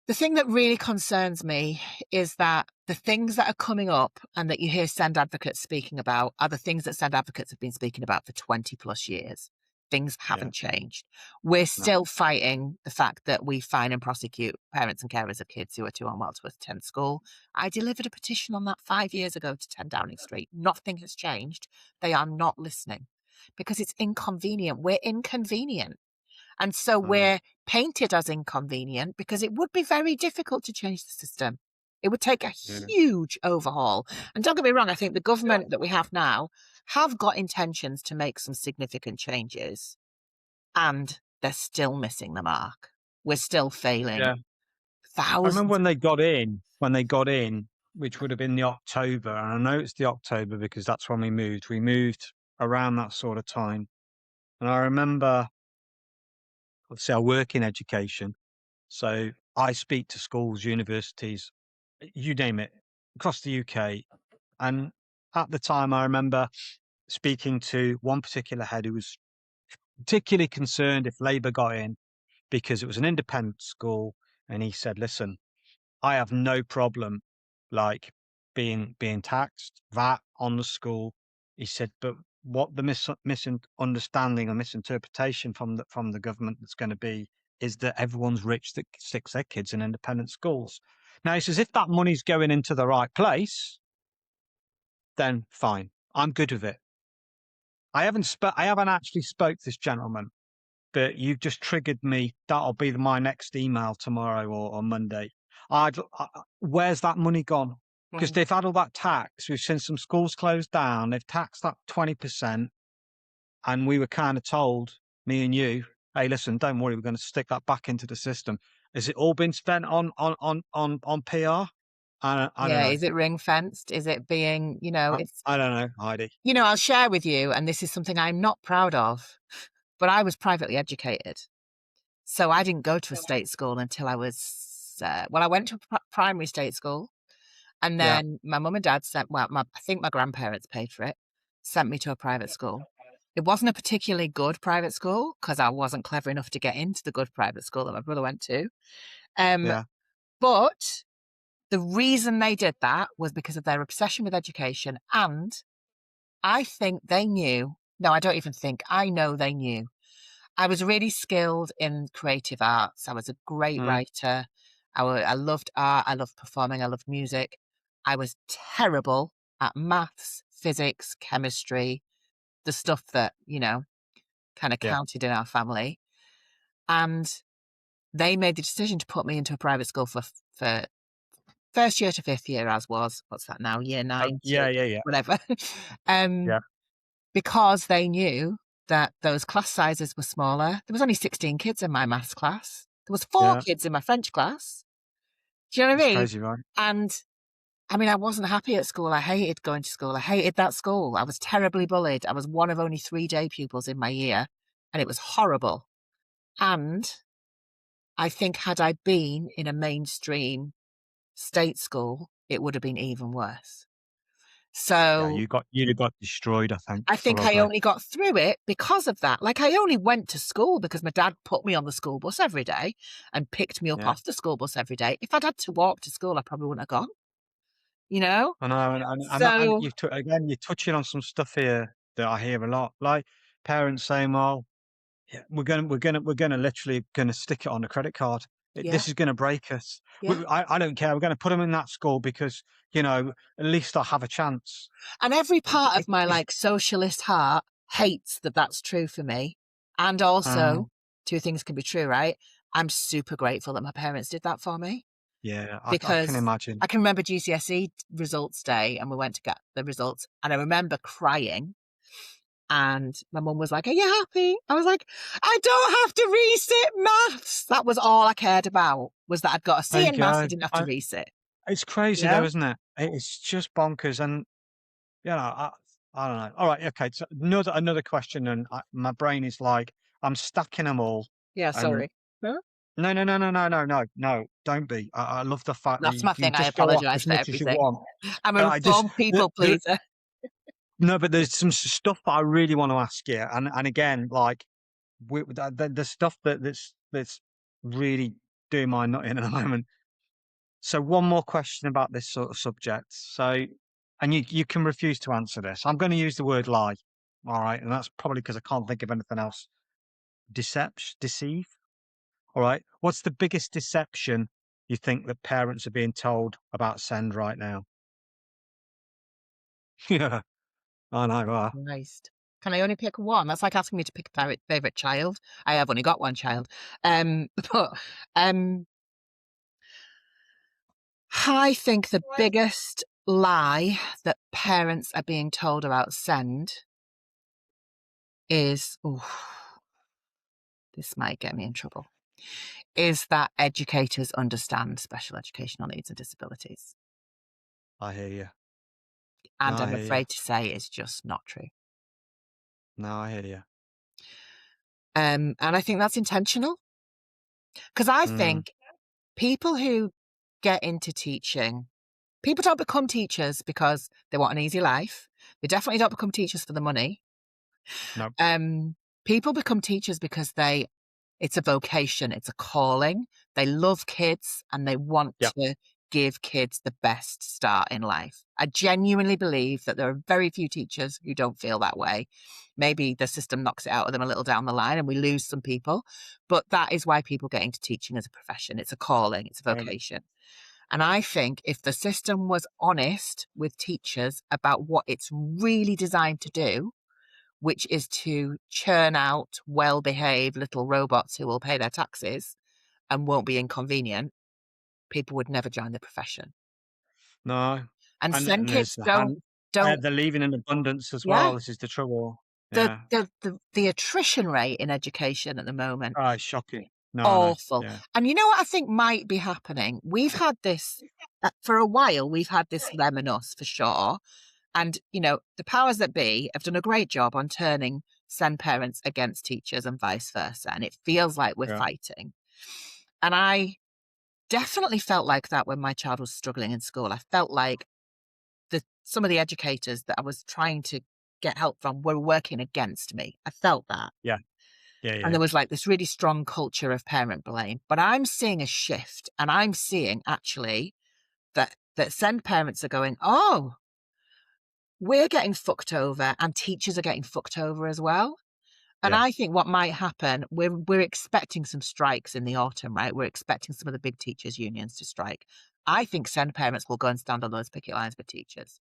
Speaker 2: the thing that really concerns me is that the things that are coming up and that you hear Send Advocates speaking about are the things that Send Advocates have been speaking about for 20 plus years. Things
Speaker 1: Yeah.
Speaker 2: haven't changed. We're
Speaker 1: No.
Speaker 2: still fighting the fact that we fine and prosecute parents and carers of kids who are too unwell to attend school. I delivered a petition on that 5 years ago to 10 Downing Street. Nothing has changed. They are not listening because it's inconvenient. We're inconvenient. And so
Speaker 1: Mm.
Speaker 2: we're painted as inconvenient because it would be very difficult to change the system. It would take a
Speaker 1: Yeah.
Speaker 2: huge overhaul. And don't get me wrong, I think the government that we have now have got intentions to make some significant changes, and they're still missing the mark. We're still failing
Speaker 1: Yeah. I remember
Speaker 2: thousands.
Speaker 1: when they got in, which would have been the October, and I know it's the October because that's when we moved. We moved around that sort of time. And I remember, obviously, I work in education. So I speak to schools, universities, you name it, across the UK. And at the time, I remember speaking to one particular head who was particularly concerned if Labour got in because it was an independent school. And he said, listen, I have no problem like being taxed VAT on the school. He said, but what the misunderstanding or misinterpretation from the government that's going to be is that everyone's rich that sticks their kids in independent schools. Now he says if that money's going into the right place, then fine, I'm good with it. I haven't actually spoke to this gentleman, but you've just triggered me. That'll be my next email tomorrow or Monday. Where's that money gone? Because
Speaker 2: Mm.
Speaker 1: they've had all that tax. We've seen some schools closed down. They've taxed that 20%. And we were kind of told, me and you, hey, listen, don't worry, we're going to stick that back into the system. Has it all been spent on PR? I don't
Speaker 2: Yeah,
Speaker 1: know.
Speaker 2: is it ring fenced? Is it being, it's,
Speaker 1: I don't know, Heidi.
Speaker 2: I'll share with you, and this is something I'm not proud of, but I was privately educated. So I didn't go to a state school until I was, I went to a primary state school, and
Speaker 1: Yeah,
Speaker 2: then my mum and dad I think my grandparents paid for it, sent me to a private school. It wasn't a particularly good private school because I wasn't clever enough to get into the good private school that my brother went to. Um,
Speaker 1: yeah,
Speaker 2: but the reason they did that was because of their obsession with education. And I think they knew, no, I don't even think, I know they knew I was really skilled in creative arts. I was a great
Speaker 1: mm,
Speaker 2: writer. I loved art. I loved performing. I loved music. I was terrible at maths, physics, chemistry, the stuff that, kind of
Speaker 1: yeah,
Speaker 2: counted in our family. And they made the decision to put me into a private school for first year to fifth year, as was, what's that now? Year nine to
Speaker 1: yeah,
Speaker 2: whatever. um,
Speaker 1: yeah,
Speaker 2: because they knew that those class sizes were smaller. There was only 16 kids in my maths class. There was 4
Speaker 1: yeah.
Speaker 2: kids in my French class. Do you know what
Speaker 1: It's
Speaker 2: I mean?
Speaker 1: crazy, right?
Speaker 2: And I mean, I wasn't happy at school. I hated going to school. I hated that school. I was terribly bullied. I was one of only 3 day pupils in my year, and it was horrible. And I think had I been in a mainstream state school, it would have been even worse.
Speaker 1: Yeah,
Speaker 2: So
Speaker 1: you'd have got destroyed, I think,
Speaker 2: I think I
Speaker 1: probably.
Speaker 2: only got through it because of that. Like, I only went to school because my dad put me on the school bus every day and picked me up
Speaker 1: Yeah.
Speaker 2: off the school bus every day. If I'd had to walk to school, I probably wouldn't have gone, you know?
Speaker 1: I know, and
Speaker 2: So,
Speaker 1: again, you're touching on some stuff here that I hear a lot, like parents saying, "Well, yeah, we're gonna literally gonna stick it on a credit card.
Speaker 2: yeah,
Speaker 1: This is gonna break us.
Speaker 2: yeah.
Speaker 1: I don't care. We're gonna put them in that school because at least I'll have a chance."
Speaker 2: And every part of my
Speaker 1: It's,
Speaker 2: like socialist heart hates that that's true for me. And
Speaker 1: um,
Speaker 2: also, two things can be true, right? I'm super grateful that my parents did that for me
Speaker 1: yeah, I can
Speaker 2: because
Speaker 1: imagine.
Speaker 2: I can remember GCSE results day and we went to get the results. And I remember crying. And my mum was like, "Are you happy?" I was like, "I don't have to resit maths." That was all I cared about, was that I'd got a
Speaker 1: There
Speaker 2: C
Speaker 1: you
Speaker 2: in maths. I
Speaker 1: go.
Speaker 2: didn't have to resit.
Speaker 1: It's crazy though,
Speaker 2: Yeah.
Speaker 1: isn't it? It's just bonkers, and I don't know. All right, okay. So another question, and my brain is like I'm stacking them all.
Speaker 2: Yeah,
Speaker 1: And
Speaker 2: sorry. Huh?
Speaker 1: no, no, no, no, no, no, no, no. Don't be. I love the fact that
Speaker 2: That's
Speaker 1: you
Speaker 2: my
Speaker 1: can
Speaker 2: thing. I
Speaker 1: just go off
Speaker 2: apologize
Speaker 1: as
Speaker 2: for
Speaker 1: much as you
Speaker 2: everything.
Speaker 1: want.
Speaker 2: I'm a
Speaker 1: But I just
Speaker 2: reformed people pleaser.
Speaker 1: no, but there's some stuff that I really want to ask you, and again, like the stuff that's really doing my nut in at the moment. So one more question about this sort of subject. So, and you can refuse to answer this. I'm going to use the word lie. All right, and that's probably because I can't think of anything else. Deceive. All right. What's the biggest deception you think that parents are being told about Send right now? Yeah, I know.
Speaker 2: Christ. Can I only pick one? That's like asking me to pick a favorite child. I have only got one child. But um, I think the biggest lie that parents are being told about Send is, this might get me in trouble, is that educators understand special educational needs and disabilities.
Speaker 1: I hear you. No,
Speaker 2: And
Speaker 1: I
Speaker 2: I'm
Speaker 1: hear you.
Speaker 2: afraid to say it's just not true.
Speaker 1: No, I hear you.
Speaker 2: And I think that's intentional because I
Speaker 1: Mm,
Speaker 2: think people who get into teaching, people don't become teachers because they want an easy life. They definitely don't become teachers for the money.
Speaker 1: no.
Speaker 2: People become teachers because it's a vocation, it's a calling. They love kids and they want
Speaker 1: Yeah.
Speaker 2: to give kids the best start in life. I genuinely believe that there are very few teachers who don't feel that way. Maybe the system knocks it out of them a little down the line and we lose some people, but that is why people get into teaching as a profession. It's a calling, it's a
Speaker 1: Um,
Speaker 2: vocation. And I think if the system was honest with teachers about what it's really designed to do, which is to churn out well-behaved little robots who will pay their taxes and won't be inconvenient, people would never join the profession.
Speaker 1: no.
Speaker 2: And Sen
Speaker 1: And there's
Speaker 2: kids
Speaker 1: the
Speaker 2: don't
Speaker 1: hand.
Speaker 2: don't
Speaker 1: They're leaving in abundance as
Speaker 2: yeah.
Speaker 1: well. This is the trouble.
Speaker 2: The
Speaker 1: Yeah.
Speaker 2: the attrition rate in education at the moment,
Speaker 1: Oh, it's shocking. No, I know.
Speaker 2: awful.
Speaker 1: Yeah.
Speaker 2: And you know what I think might be happening? We've had this for a while, we've had this them and us for sure. And, the powers that be have done a great job on turning Sen parents against teachers and vice versa. And it feels like we're
Speaker 1: Yeah.
Speaker 2: fighting. And I definitely felt like that when my child was struggling in school. I felt like some of the educators that I was trying to get help from were working against me. I felt that.
Speaker 1: Yeah. Yeah.
Speaker 2: And
Speaker 1: Yeah.
Speaker 2: there was like this really strong culture of parent blame. But I'm seeing a shift and I'm seeing actually that Send parents are going, oh, we're getting fucked over and teachers are getting fucked over as well. And
Speaker 1: Yeah.
Speaker 2: I think what might happen, we're expecting some strikes in the autumn, right? We're expecting some of the big teachers' unions to strike. I think Send parents will go and stand on those picket lines with teachers.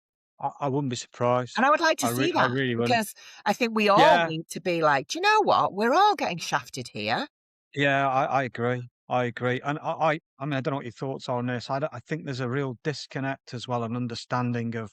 Speaker 1: I wouldn't be surprised.
Speaker 2: And I would like to see
Speaker 1: I
Speaker 2: that
Speaker 1: really wouldn't.
Speaker 2: because I think we all
Speaker 1: Yeah.
Speaker 2: need to be like, do you know what? We're all getting shafted here.
Speaker 1: Yeah. I agree. I agree. And I mean, I don't know what your thoughts are on this. I think there's a real disconnect as well, an understanding of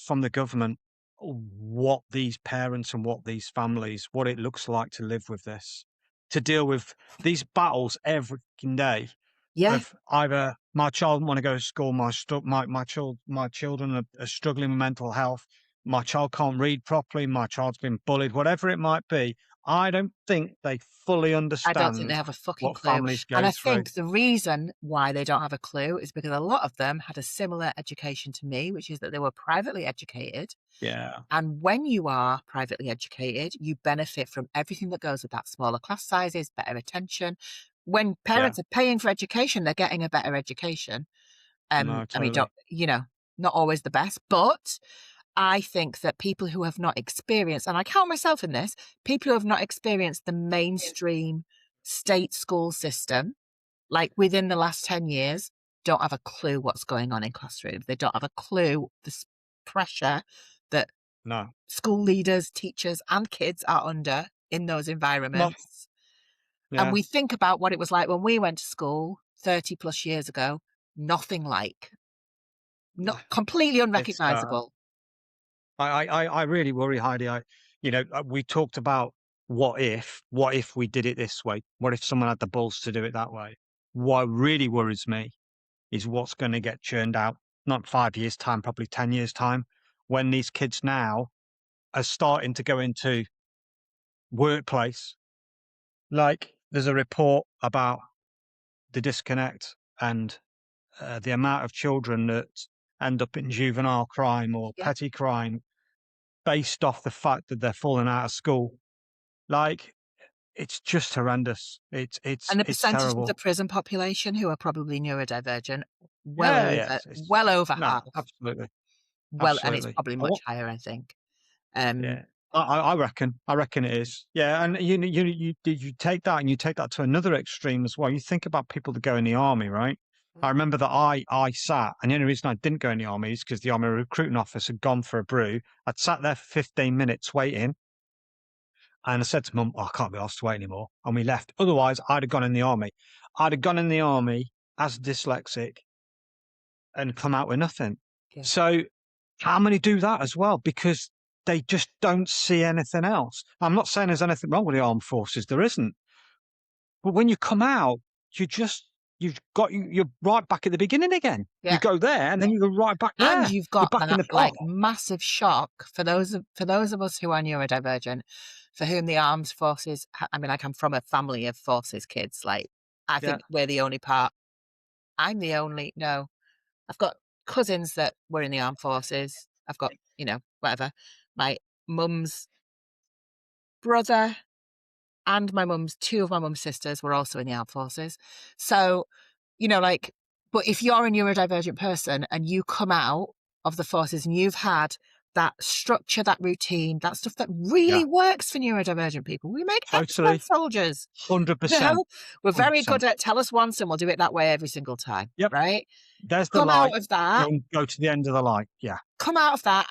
Speaker 1: from the government what these parents and what these families, what it looks like to live with this, to deal with these battles every fucking day
Speaker 2: Yeah,
Speaker 1: of either my child want to go to school, my children are struggling with mental health, my child can't read properly, my child's been bullied, whatever it might be. I don't think they fully
Speaker 2: I don't think they
Speaker 1: understand
Speaker 2: have a fucking
Speaker 1: what
Speaker 2: clue.
Speaker 1: families
Speaker 2: And
Speaker 1: go
Speaker 2: I
Speaker 1: through.
Speaker 2: think the reason why they don't have a clue is because a lot of them had a similar education to me, which is that they were privately educated.
Speaker 1: Yeah,
Speaker 2: And when you are privately educated, you benefit from everything that goes with that: smaller class sizes, better attention. When
Speaker 1: yeah,
Speaker 2: parents are paying for education, they're getting a better education.
Speaker 1: no,
Speaker 2: I mean, don't,
Speaker 1: totally.
Speaker 2: not always the best, but I think that people who have not experienced, and I count myself in this, people who have not experienced the mainstream state school system, like within the last 10 years, don't have a clue what's going on in classrooms. They don't have a clue pressure that
Speaker 1: No,
Speaker 2: school leaders, teachers, and kids are under in those
Speaker 1: no,
Speaker 2: environments. And
Speaker 1: yeah.
Speaker 2: we think about what it was like when we went to school 30 plus years ago, nothing like, not completely
Speaker 1: It's
Speaker 2: unrecognizable.
Speaker 1: I really worry, Heidi. We talked about what if we did it this way? What if someone had the balls to do it that way? What really worries me is what's going to get churned out, not 5 years' time, probably 10 years' time, when these kids now are starting to go into workplace. Like there's a report about the disconnect and the amount of children that end up in juvenile crime or
Speaker 2: Yeah.
Speaker 1: petty crime based off the fact that they're falling out of school. Like, it's just horrendous.
Speaker 2: And the
Speaker 1: It's
Speaker 2: percentage of the
Speaker 1: terrible.
Speaker 2: prison population who are probably neurodivergent,
Speaker 1: Yeah, yeah.
Speaker 2: well over
Speaker 1: No,
Speaker 2: half.
Speaker 1: absolutely,
Speaker 2: Well, and it's
Speaker 1: absolutely.
Speaker 2: probably much higher, I think. Um,
Speaker 1: Yeah, I reckon. I reckon it is. Yeah, and you take that and you take that to another extreme as well. You think about people that go in the army, right? I remember that I sat, and the only reason I didn't go in the army is because the army recruiting office had gone for a brew. I'd sat there for 15 minutes waiting, and I said to Mum, oh, "I can't be asked to wait anymore," and we left. Otherwise, I'd have gone in the army. I'd have gone in the army as dyslexic and come out with nothing.
Speaker 2: yeah,
Speaker 1: So how many do that as well? Because they just don't see anything else. I'm not saying there's anything wrong with the armed forces. There isn't. But when you come out, you just you're right back at the beginning again. You
Speaker 2: yeah.
Speaker 1: go there and then you go right back
Speaker 2: And
Speaker 1: there.
Speaker 2: you've
Speaker 1: You're
Speaker 2: got
Speaker 1: back in
Speaker 2: that
Speaker 1: the pot.
Speaker 2: like massive shock for those of us who are neurodivergent, for whom the armed forces. I mean, like I'm from a family of forces kids. Like I
Speaker 1: Yeah.
Speaker 2: think we're the only part. I'm the only. No, I've got cousins that were in the armed forces. I've got whatever. My mum's brother and two of my mum's sisters were also in the armed forces. So, like, but if you're a neurodivergent person and you come out of the forces and you've had that structure, that routine, that stuff that
Speaker 1: Yeah.
Speaker 2: really works for neurodivergent people, we make excellent
Speaker 1: Totally.
Speaker 2: soldiers.
Speaker 1: 100%.
Speaker 2: No, we're very
Speaker 1: 100%.
Speaker 2: good at tell us once and we'll do it that way every single time,
Speaker 1: Yep.
Speaker 2: right?
Speaker 1: There's the
Speaker 2: Come out
Speaker 1: light.
Speaker 2: of that,
Speaker 1: Go to the end of the light. Yeah.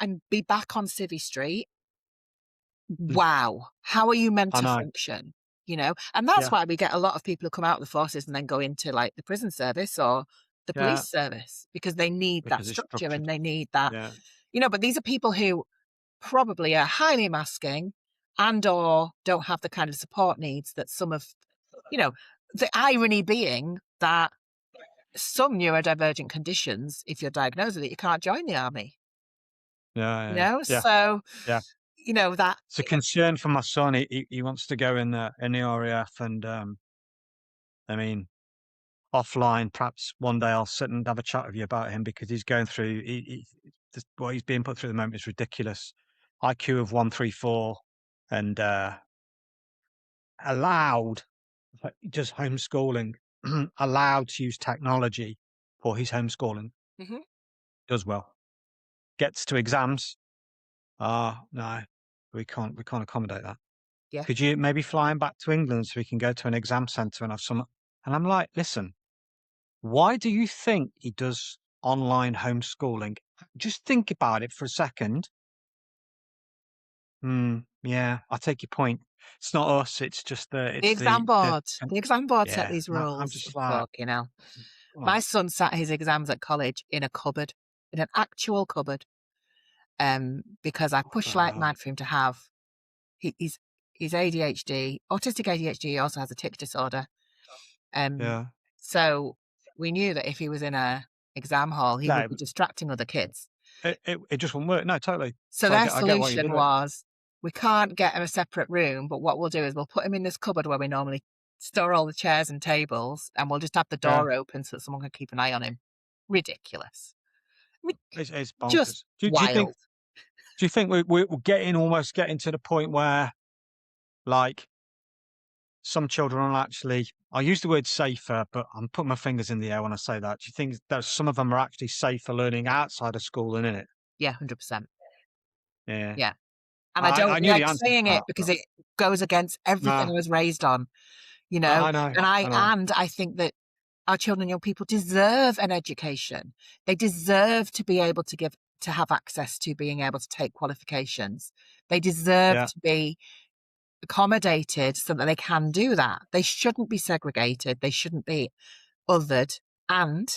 Speaker 2: and be back on civvy street.
Speaker 1: Mm.
Speaker 2: Wow, how are you meant
Speaker 1: I
Speaker 2: to
Speaker 1: know.
Speaker 2: function? And that's
Speaker 1: Yeah.
Speaker 2: why we get a lot of people who come out of the forces and then go into like the prison service or the
Speaker 1: Yeah.
Speaker 2: police service because they need that
Speaker 1: Because it's
Speaker 2: structure
Speaker 1: structured.
Speaker 2: and they need that,
Speaker 1: Yeah.
Speaker 2: but these are people who probably are highly masking and or don't have the kind of support needs that some of, you know, the irony being that some neurodivergent conditions, if you're diagnosed with it, you can't join the army,
Speaker 1: Yeah. Yeah. Yeah.
Speaker 2: so,
Speaker 1: Yeah.
Speaker 2: that,
Speaker 1: It's a concern for my son. He wants to go in the RAF, and I mean, offline, perhaps one day I'll sit and have a chat with you about him because he's going through. What he's being put through at the moment is ridiculous. IQ of 134, and allowed just homeschooling, allowed to use technology for his homeschooling.
Speaker 2: Mhm.
Speaker 1: Does well. Gets to exams. Ah, no, we can't accommodate that.
Speaker 2: Yeah.
Speaker 1: Could you maybe fly him back to England so we can go to an exam centre and have some? And I'm like, listen, why do you think he does online homeschooling? Just think about it for a second. Yeah, I take your point. It's not us. It's just
Speaker 2: The
Speaker 1: it's
Speaker 2: exam board. The exam board set
Speaker 1: yeah.
Speaker 2: these
Speaker 1: I'm
Speaker 2: rules.
Speaker 1: just like,
Speaker 2: Fucking hell.
Speaker 1: oh,
Speaker 2: My son sat his exams at college in a cupboard, in an actual cupboard, because I
Speaker 1: what the
Speaker 2: pushed like
Speaker 1: hell?
Speaker 2: mad for him to have. He's ADHD, autistic ADHD. He also has a tic disorder. Um,
Speaker 1: Yeah,
Speaker 2: so we knew that if he was in a exam hall, he would
Speaker 1: no,
Speaker 2: be distracting other kids.
Speaker 1: it just won't work. No, totally.
Speaker 2: So
Speaker 1: So
Speaker 2: their
Speaker 1: I get why you
Speaker 2: solution
Speaker 1: do it.
Speaker 2: was, we can't get him a separate room, but what we'll do is we'll put him in this cupboard where we normally store all the chairs and tables, and we'll just have the
Speaker 1: Yeah,
Speaker 2: door open so that someone can keep an eye on him. Ridiculous. I mean,
Speaker 1: it's
Speaker 2: just
Speaker 1: bonkers.
Speaker 2: wild.
Speaker 1: Do you think we're almost getting to the point where like some children are actually, I use the word safer, but I'm putting my fingers in the air when I say that. Do you think that some of them are actually safer learning outside of school than in it?
Speaker 2: Yeah, 100%.
Speaker 1: Yeah.
Speaker 2: Yeah. And I don't
Speaker 1: I knew the
Speaker 2: like
Speaker 1: answer to
Speaker 2: saying it
Speaker 1: that,
Speaker 2: because
Speaker 1: but
Speaker 2: it goes against everything
Speaker 1: no,
Speaker 2: I was raised on, you know.
Speaker 1: I know,
Speaker 2: And
Speaker 1: I know.
Speaker 2: I think that our children and young people deserve an education. They deserve to be able to have access to being able to take qualifications. They deserve
Speaker 1: Yeah,
Speaker 2: to be accommodated so that they can do that. They shouldn't be segregated. They shouldn't be othered. And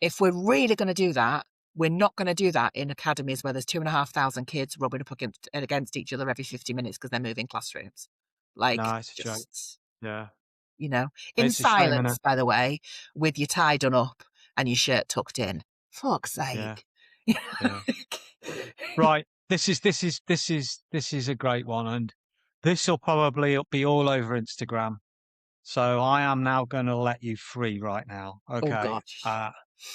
Speaker 2: if we're really going to do that, we're not going to do that in academies where there's 2,500 kids rubbing up against each other every 50 minutes because they're moving classrooms. Like,
Speaker 1: no, it's a joke.
Speaker 2: just,
Speaker 1: Yeah,
Speaker 2: in
Speaker 1: it's a shame, innit?
Speaker 2: silence, by the way, with your tie done up and your shirt tucked in. Fuck's
Speaker 1: Yeah,
Speaker 2: sake.
Speaker 1: yeah. Right. This is a great one, and this will probably be all over Instagram. So I am now going to let you free right now.
Speaker 2: Oh,
Speaker 1: Okay.
Speaker 2: gosh.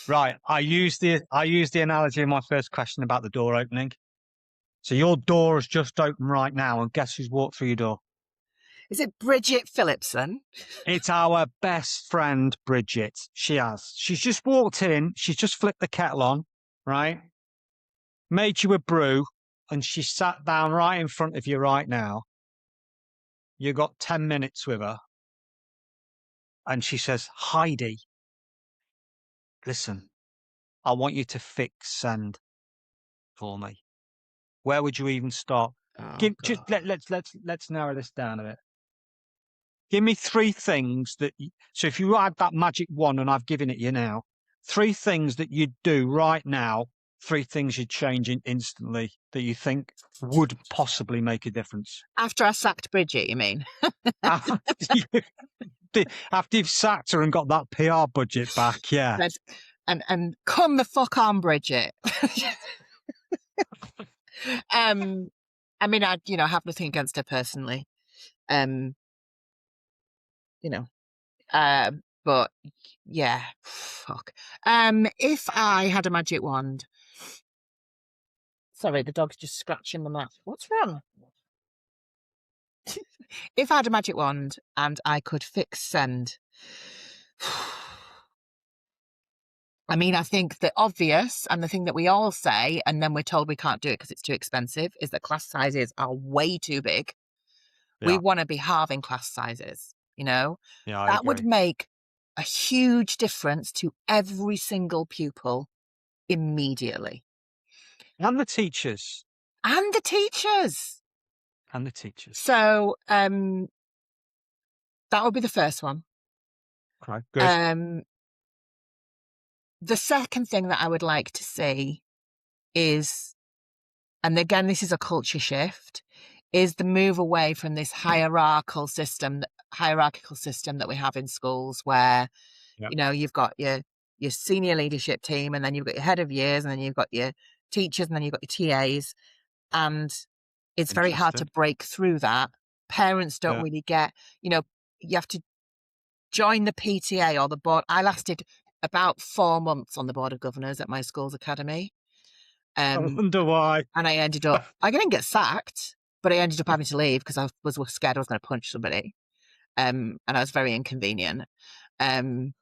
Speaker 1: Right. I used the analogy in my first question about the door opening. So your door has just opened right now, and guess who's walked through your door?
Speaker 2: Is it Bridget Phillipson?
Speaker 1: It's our best friend, Bridget. She has. She's just walked in. She's just flipped the kettle on, right? Made you a brew, and she sat down right in front of you right now. You got 10 minutes with her. And she says, Heidi, listen, I want you to fix send for me. Where would you even start?
Speaker 2: Oh,
Speaker 1: Just
Speaker 2: God.
Speaker 1: let's narrow this down a bit. Give me three things that. So if you had that magic wand, and I've given it you now, three things that you'd do right now. Three things you'd change instantly that you think would possibly make a difference.
Speaker 2: After I sacked Bridget, you mean?
Speaker 1: After you've sacked her and got that PR budget back, yeah.
Speaker 2: And come the fuck on, Bridget. I mean, I have nothing against her personally. Um, but yeah, fuck. If I had a magic wand, sorry, the dog's just scratching my mouth. What's wrong? If I had a magic wand and I could fix send, I mean, I think the obvious and the thing that we all say, and then we're told we can't do it because it's too expensive, is that class sizes are way too big. We
Speaker 1: Yeah,
Speaker 2: want to be halving class sizes,
Speaker 1: yeah, I
Speaker 2: that would
Speaker 1: agree.
Speaker 2: make a huge difference to every single pupil immediately.
Speaker 1: And the teachers.
Speaker 2: And the teachers.
Speaker 1: And the teachers.
Speaker 2: So that would be the first one.
Speaker 1: Okay, good.
Speaker 2: The second thing that I would like to see is, and again, this is a culture shift, is the move away from this hierarchical system that we have in schools where,
Speaker 1: Yeah.
Speaker 2: you've got your senior leadership team, and then you've got your head of years, and then you've got your teachers, and then you've got your TAs. And it's very hard to
Speaker 1: Interesting.
Speaker 2: break through that. Parents don't
Speaker 1: Yeah.
Speaker 2: really get, you have to join the PTA or the board. I lasted about 4 months on the board of governors at my school's academy.
Speaker 1: I wonder why.
Speaker 2: And I didn't get sacked, but I ended up having to leave because I was scared I was going to punch somebody. And I was very inconvenient. Um,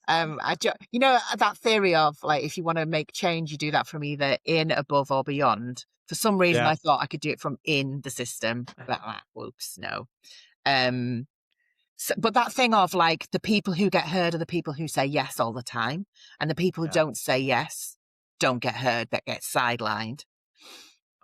Speaker 2: that theory of like, if you want to make change, you do that from either in, above, or beyond. For some reason,
Speaker 1: Yeah.
Speaker 2: I thought I could do it from in the system, but whoops, no. But that thing of like the people who get heard are the people who say yes all the time, and the people who
Speaker 1: Yeah.
Speaker 2: don't say yes don't get heard, that get sidelined.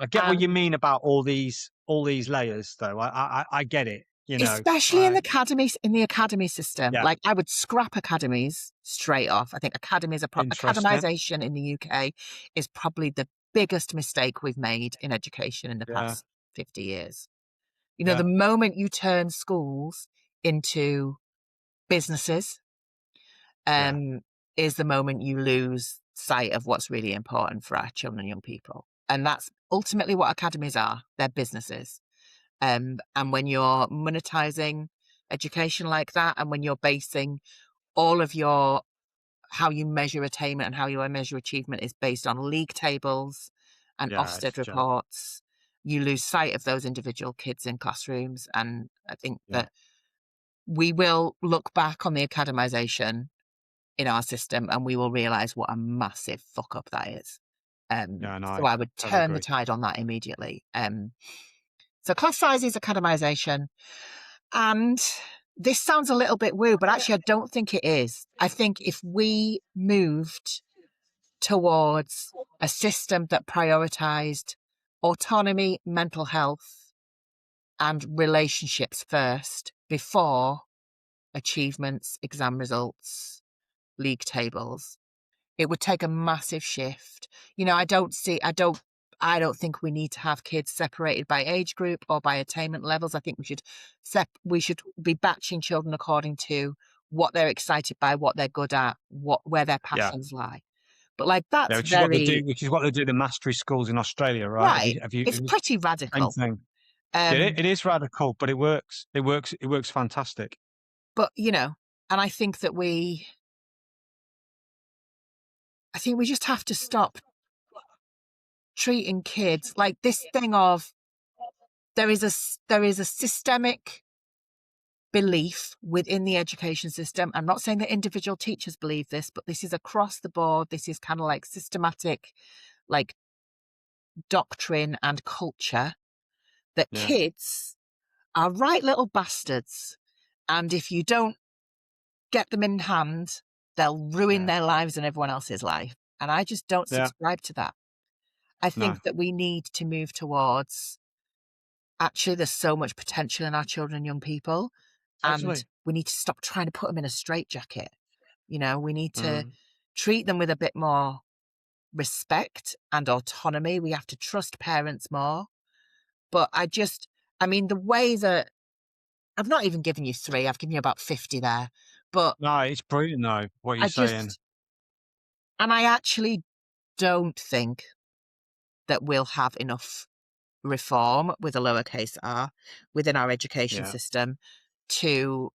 Speaker 1: I get what you mean about all these layers, though. I get it.
Speaker 2: Especially in the academy system.
Speaker 1: Yeah.
Speaker 2: Like, I would scrap academies straight off. I think
Speaker 1: Interesting.
Speaker 2: academization in the UK is probably the biggest mistake we've made in education in the
Speaker 1: Yeah.
Speaker 2: past 50 years.
Speaker 1: Yeah.
Speaker 2: The moment you turn schools into businesses,
Speaker 1: Yeah.
Speaker 2: is the moment you lose sight of what's really important for our children and young people. And that's ultimately what academies are. They're businesses. And when you're monetizing education like that, and when you're basing all of how you measure attainment and how you measure achievement is based on league tables and
Speaker 1: Yeah. It's
Speaker 2: Ofsted
Speaker 1: a joke.
Speaker 2: reports, you lose sight of those individual kids in classrooms. And I think
Speaker 1: Yeah.
Speaker 2: that we will look back on the academization in our system and we will realize what a massive fuck up that is.
Speaker 1: Yeah. And
Speaker 2: So
Speaker 1: I
Speaker 2: I would
Speaker 1: totally
Speaker 2: turn the
Speaker 1: agree.
Speaker 2: tide on that immediately. So class sizes, academization. And this sounds a little bit woo, but actually I don't think it is. I think if we moved towards a system that prioritized autonomy, mental health, and relationships first before achievements, exam results, league tables, it would take a massive shift. I don't think we need to have kids separated by age group or by attainment levels. I think we should be batching children according to what they're excited by, what they're good at, where their
Speaker 1: Yeah.
Speaker 2: passions lie. But like, that's
Speaker 1: Yeah. Which is what they
Speaker 2: very
Speaker 1: do. Which is what they do in the mastery schools in Australia, right?
Speaker 2: right.
Speaker 1: Have you
Speaker 2: It's pretty
Speaker 1: same
Speaker 2: radical.
Speaker 1: thing? Yeah, it is radical, but it works. It works. It works fantastic.
Speaker 2: But and I think that we just have to stop treating kids like this thing of there is a systemic belief within the education system. I'm not saying that individual teachers believe this, but this is across the board. This is kind of like systematic, like doctrine and culture that
Speaker 1: Yeah.
Speaker 2: kids are right little bastards. And if you don't get them in hand, they'll ruin
Speaker 1: Yeah.
Speaker 2: their lives and everyone else's life. And I just don't
Speaker 1: Yeah.
Speaker 2: subscribe to that. I
Speaker 1: No.
Speaker 2: think that we need to move towards actually, there's so much potential in our children and young people, and
Speaker 1: Totally.
Speaker 2: we need to stop trying to put them in a straitjacket. We need to
Speaker 1: Mm.
Speaker 2: treat them with a bit more respect and autonomy. We have to trust parents more. But I mean, the way that I've not even given you 3, I've given you about 50 there. But
Speaker 1: No, it's brilliant though, what you're
Speaker 2: I
Speaker 1: saying.
Speaker 2: just, and I actually don't think that we'll have enough reform with a lowercase r within our education
Speaker 1: Yeah.
Speaker 2: system to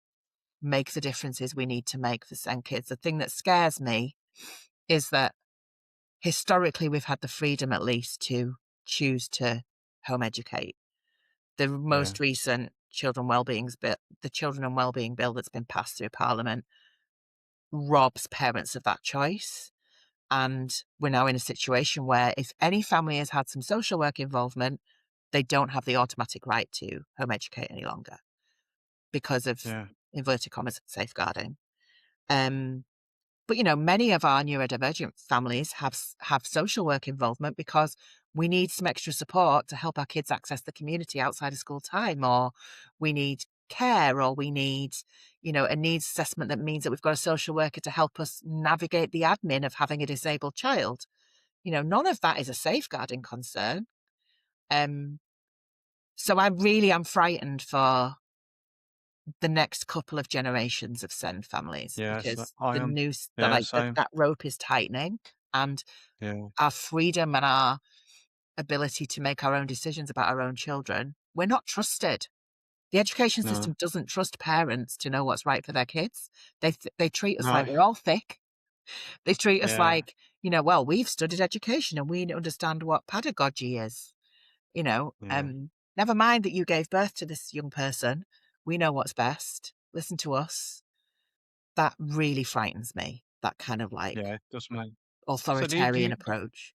Speaker 2: make the differences we need to make for SEND kids. The thing that scares me is that historically we've had the freedom at least to choose to home educate. The
Speaker 1: Yeah.
Speaker 2: most recent the Children and Wellbeing Bill that's been passed through Parliament robs parents of that choice. And we're now in a situation where if any family has had some social work involvement, they don't have the automatic right to home educate any longer because of,
Speaker 1: Yeah.
Speaker 2: inverted commas, safeguarding. But many of our neurodivergent families have social work involvement because we need some extra support to help our kids access the community outside of school time, or we need care, or we need, a needs assessment that means that we've got a social worker to help us navigate the admin of having a disabled child. None of that is a safeguarding concern. So I really am frightened for the next couple of generations of SEND families
Speaker 1: Yes,
Speaker 2: because
Speaker 1: I
Speaker 2: the
Speaker 1: am.
Speaker 2: noose,
Speaker 1: Yeah, same.
Speaker 2: that rope is tightening, and
Speaker 1: Yeah.
Speaker 2: our freedom and our ability to make our own decisions about our own children, we're not trusted. The education
Speaker 1: No.
Speaker 2: system doesn't trust parents to know what's right for their kids. They treat us
Speaker 1: No.
Speaker 2: like we're all thick. They treat us
Speaker 1: Yeah.
Speaker 2: like, well, we've studied education and we understand what pedagogy is. You know,
Speaker 1: Yeah.
Speaker 2: never mind that you gave birth to this young person. We know what's best. Listen to us. That really frightens me. That kind of like
Speaker 1: Yeah, it does make. So do
Speaker 2: authoritarian
Speaker 1: you
Speaker 2: approach.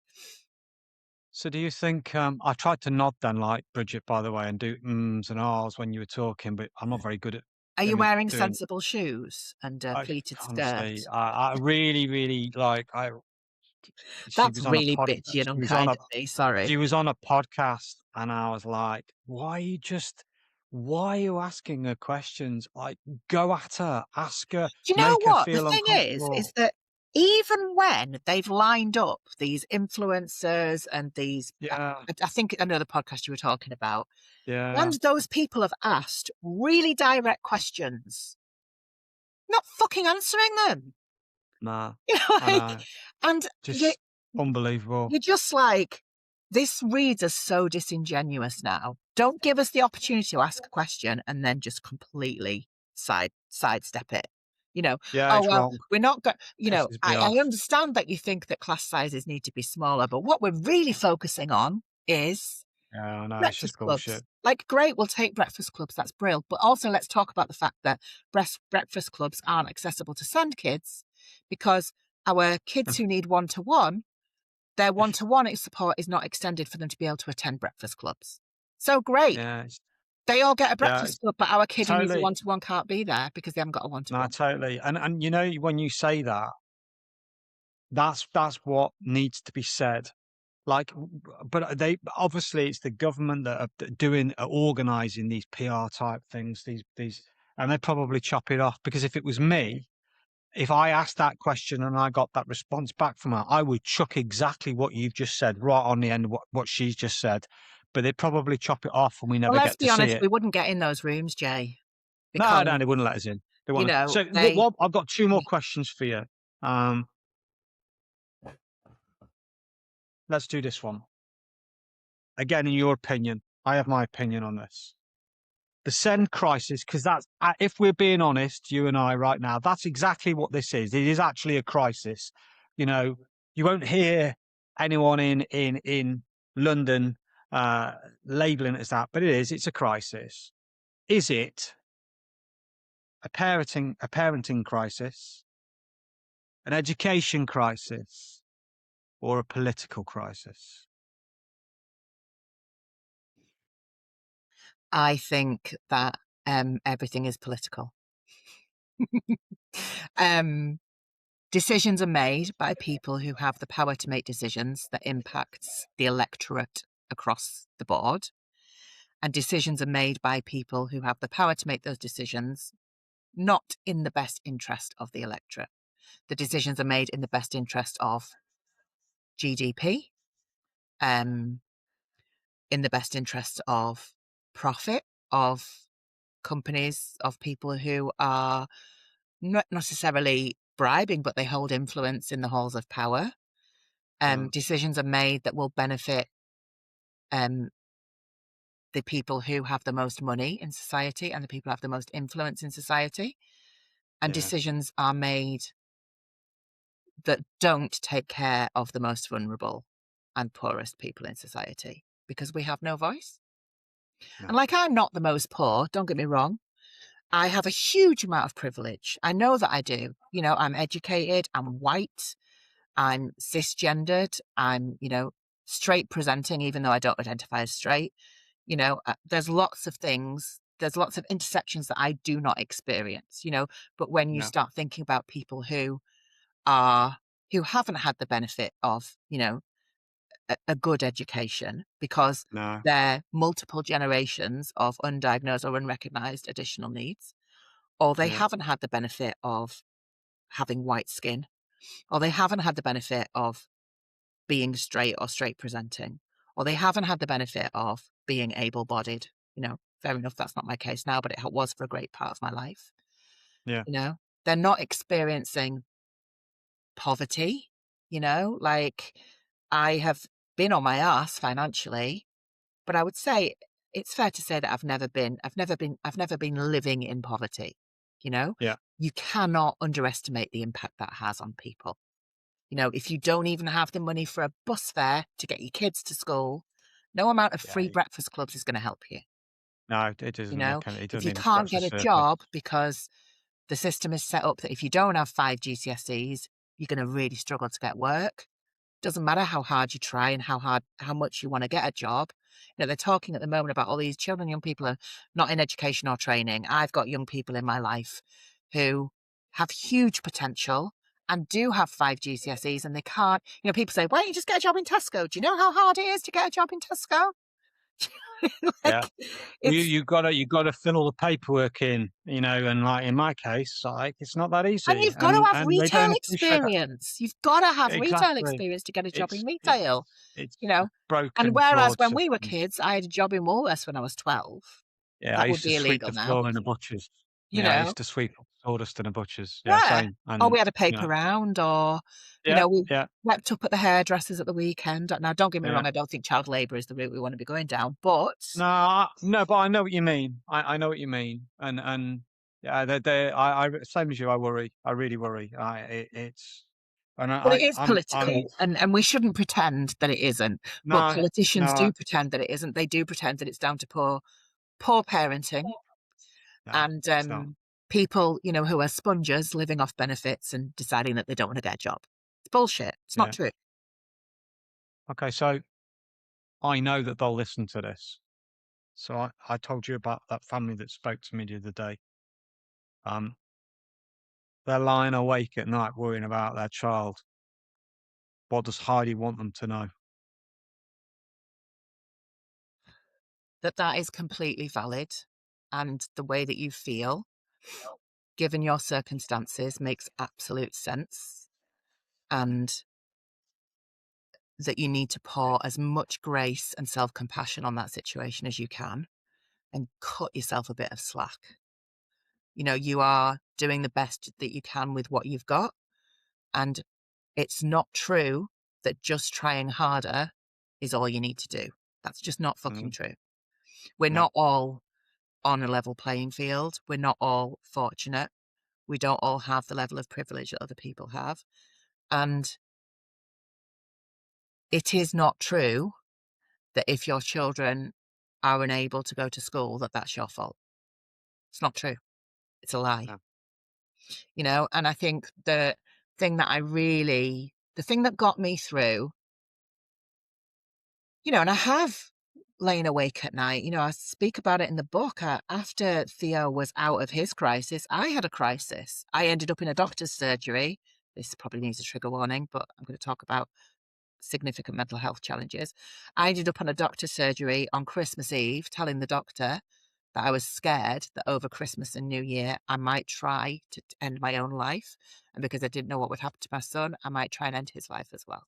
Speaker 1: so do you think I tried to nod then like Bridget, by the way, and do ums and ahs when you were talking, but I'm not very good at
Speaker 2: Are you wearing
Speaker 1: doing.
Speaker 2: sensible shoes and a
Speaker 1: I
Speaker 2: pleated skirt?
Speaker 1: honestly, I really, really like. She
Speaker 2: That's
Speaker 1: was on a
Speaker 2: really bitchy and
Speaker 1: she was on
Speaker 2: unkind
Speaker 1: a
Speaker 2: of me. Sorry.
Speaker 1: she was on a podcast, and I was like, why are you asking her questions? Like, go at her, ask her,
Speaker 2: Do you know
Speaker 1: make her
Speaker 2: what? The
Speaker 1: feel
Speaker 2: thing is
Speaker 1: uncomfortable.
Speaker 2: that even when they've lined up these influencers and these,
Speaker 1: Yeah,
Speaker 2: I think another podcast you were talking about, and
Speaker 1: yeah,
Speaker 2: those people have asked really direct questions, not fucking answering them.
Speaker 1: nah, I
Speaker 2: Like,
Speaker 1: know,
Speaker 2: and
Speaker 1: just unbelievable.
Speaker 2: you're just like, this reads as so disingenuous now. Don't give us the opportunity to ask a question and then just completely sidestep it.
Speaker 1: Yeah,
Speaker 2: Oh,
Speaker 1: it's
Speaker 2: well,
Speaker 1: wrong.
Speaker 2: we're not going,
Speaker 1: Pisses me
Speaker 2: I
Speaker 1: off.
Speaker 2: understand that you think that class sizes need to be smaller, but what we're really focusing on is
Speaker 1: Yeah, I know, it's just
Speaker 2: breakfast clubs.
Speaker 1: bullshit.
Speaker 2: Like, great, we'll take breakfast clubs. That's brilliant. But also, let's talk about the fact that breakfast clubs aren't accessible to SEND kids because our kids who need one-to-one, their one-to-one support is not extended for them to be able to attend breakfast clubs. So great.
Speaker 1: Yeah,
Speaker 2: They all get a
Speaker 1: it's
Speaker 2: breakfast club, but our kid who needs a
Speaker 1: totally.
Speaker 2: one-to-one can't be there because they haven't got a
Speaker 1: No,
Speaker 2: one-to-one.
Speaker 1: totally. And when you say that, that's what needs to be said. Like, but they obviously it's the government that are doing organising these PR type things. These, and they probably chop it off because if it was me, if I asked that question and I got that response back from her, I would chuck exactly what you've just said right on the end of what she's just said. But they'd probably chop it off and we
Speaker 2: Well,
Speaker 1: never
Speaker 2: let's
Speaker 1: get to
Speaker 2: be
Speaker 1: see
Speaker 2: honest,
Speaker 1: it.
Speaker 2: we wouldn't get in those rooms, Jay,
Speaker 1: No,
Speaker 2: because,
Speaker 1: no, they wouldn't let us in. They want to. So
Speaker 2: they,
Speaker 1: I've got 2 more questions for you. Um, let's do this one. Again, in your opinion, I have my opinion on this. The send crisis, because that's, if we're being honest, you and I right now, that's exactly what this is. It is actually a crisis. You know, you won't hear anyone in London labelling it as that, but it's a crisis. Is it a parenting crisis, an education crisis, or a political crisis?
Speaker 2: I think that everything is political. um, Decisions are made by people who have the power to make decisions that impacts the electorate across the board. And decisions are made by people who have the power to make those decisions not in the best interest of the electorate. The decisions are made in the best interest of GDP, in the best interest of profit, of companies, of people who are not necessarily bribing, but they hold influence in the halls of power.
Speaker 1: Mm,
Speaker 2: Decisions are made that will benefit um, the people who have the most money in society and the people who have the most influence in society. And
Speaker 1: yeah,
Speaker 2: decisions are made that don't take care of the most vulnerable and poorest people in society because we have no voice.
Speaker 1: no,
Speaker 2: And like, I'm not the most poor, don't get me wrong. I have a huge amount of privilege. I know that I do. You know, I'm educated, I'm white, I'm cisgendered, I'm, straight presenting, even though I don't identify as straight. There's lots of things, there's lots of intersections that I do not experience, but when you
Speaker 1: no,
Speaker 2: start thinking about people who haven't had the benefit of, a good education because
Speaker 1: no,
Speaker 2: they're multiple generations of undiagnosed or unrecognized additional needs, or they
Speaker 1: yeah,
Speaker 2: haven't had the benefit of having white skin, or they haven't had the benefit of being straight or straight presenting, or they haven't had the benefit of being able bodied. Fair enough, that's not my case now, but it was for a great part of my life.
Speaker 1: yeah,
Speaker 2: You know, they're not experiencing poverty, like I have been on my ass financially, but I would say it's fair to say that I've never been living in poverty. You know,
Speaker 1: yeah,
Speaker 2: you cannot underestimate the impact that has on people. If you don't even have the money for a bus fare to get your kids to school, no amount of
Speaker 1: yeah.
Speaker 2: free breakfast clubs is going to help you.
Speaker 1: No, it doesn't. It
Speaker 2: If
Speaker 1: doesn't
Speaker 2: you
Speaker 1: even
Speaker 2: can't
Speaker 1: scratch the
Speaker 2: get a
Speaker 1: surface.
Speaker 2: job because the system is set up that if you don't have 5 GCSEs, you're going to really struggle to get work. Doesn't matter how hard you try and how much you want to get a job. They're talking at the moment about all these children, young people are not in education or training. I've got young people in my life who have huge potential and do have 5 GCSEs and they can't. People say, why don't you just get a job in Tesco? Do you know how hard it is to get a job in Tesco?
Speaker 1: Yeah.
Speaker 2: Like,
Speaker 1: Well, you
Speaker 2: it's,
Speaker 1: you gotta fill all the paperwork in, and like in my case, like it's not that
Speaker 2: and
Speaker 1: easy,
Speaker 2: you've got to
Speaker 1: and
Speaker 2: have
Speaker 1: and they
Speaker 2: retail
Speaker 1: don't appreciate that.
Speaker 2: experience. You've got to have retail
Speaker 1: Exactly.
Speaker 2: experience to get a job in
Speaker 1: It's
Speaker 2: retail,
Speaker 1: it's
Speaker 2: you know. And
Speaker 1: broken,
Speaker 2: whereas
Speaker 1: flawed
Speaker 2: when we were
Speaker 1: systems.
Speaker 2: kids, I had a job in Woolworths when I was 12.
Speaker 1: Yeah, I
Speaker 2: That would
Speaker 1: used to
Speaker 2: be
Speaker 1: sweep
Speaker 2: illegal
Speaker 1: the
Speaker 2: now,
Speaker 1: floor in the butchers.
Speaker 2: you
Speaker 1: Yeah, I
Speaker 2: know?
Speaker 1: used to sweep sawdust in the butchers. Yeah,
Speaker 2: Yeah.
Speaker 1: same.
Speaker 2: Or
Speaker 1: And
Speaker 2: we had a
Speaker 1: you
Speaker 2: paper
Speaker 1: know,
Speaker 2: round or,
Speaker 1: yeah,
Speaker 2: we
Speaker 1: yeah,
Speaker 2: slept up at the hairdressers at the weekend. Now, don't get me
Speaker 1: yeah.
Speaker 2: wrong, I don't think child labour is the route we want to be going down, but
Speaker 1: No, but I know what you mean. I know what you mean. And yeah, I same as you. I worry. I really worry. It's and
Speaker 2: it is
Speaker 1: I'm
Speaker 2: political and we shouldn't pretend that it isn't. But
Speaker 1: no,
Speaker 2: politicians
Speaker 1: no,
Speaker 2: do pretend that it isn't. They do pretend that it's down to poor parenting
Speaker 1: no.
Speaker 2: and
Speaker 1: It's not.
Speaker 2: people, who are sponges living off benefits and deciding that they don't want to get a job. It's bullshit. It's not
Speaker 1: Yeah.
Speaker 2: true.
Speaker 1: Okay, so I know that they'll listen to this. So I told you about that family that spoke to me the other day. Um, they're lying awake at night worrying about their child. What does Heidi want them to know?
Speaker 2: That is completely valid. And the way that you feel, given your circumstances, makes absolute sense. And that you need to pour as much grace and self compassion on that situation as you can and cut yourself a bit of slack. You are doing the best that you can with what you've got. And it's not true that just trying harder is all you need to do. That's just not fucking
Speaker 1: Mm,
Speaker 2: true. We're
Speaker 1: no,
Speaker 2: not all on a level playing field. We're not all fortunate. We don't all have the level of privilege that other people have. And it is not true that if your children are unable to go to school, that that's your fault. It's not true. It's a lie.
Speaker 1: No.
Speaker 2: And I think the thing that got me through, and I have lain awake at night, I speak about it in the book. After Theo was out of his crisis, I had a crisis. I ended up in a doctor's surgery. This probably needs a trigger warning, but I'm going to talk about significant mental health challenges. I ended up on a doctor's surgery on Christmas Eve, telling the doctor that I was scared that over Christmas and New Year, I might try to end my own life. And because I didn't know what would happen to my son, I might try and end his life as well.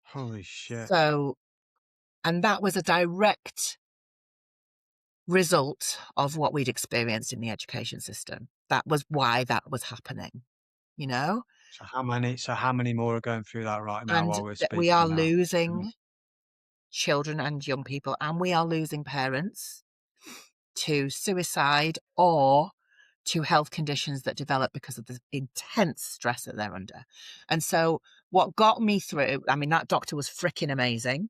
Speaker 1: Holy shit.
Speaker 2: So, and that was a direct result of what we'd experienced in the education system. That was why that was happening, you know?
Speaker 1: So how many more are going through that right now
Speaker 2: And
Speaker 1: while we're
Speaker 2: that we are
Speaker 1: speaking now?
Speaker 2: losing children and young people, and we are losing parents to suicide or to health conditions that develop because of the intense stress that they're under. And so what got me through, I mean, that doctor was freaking amazing.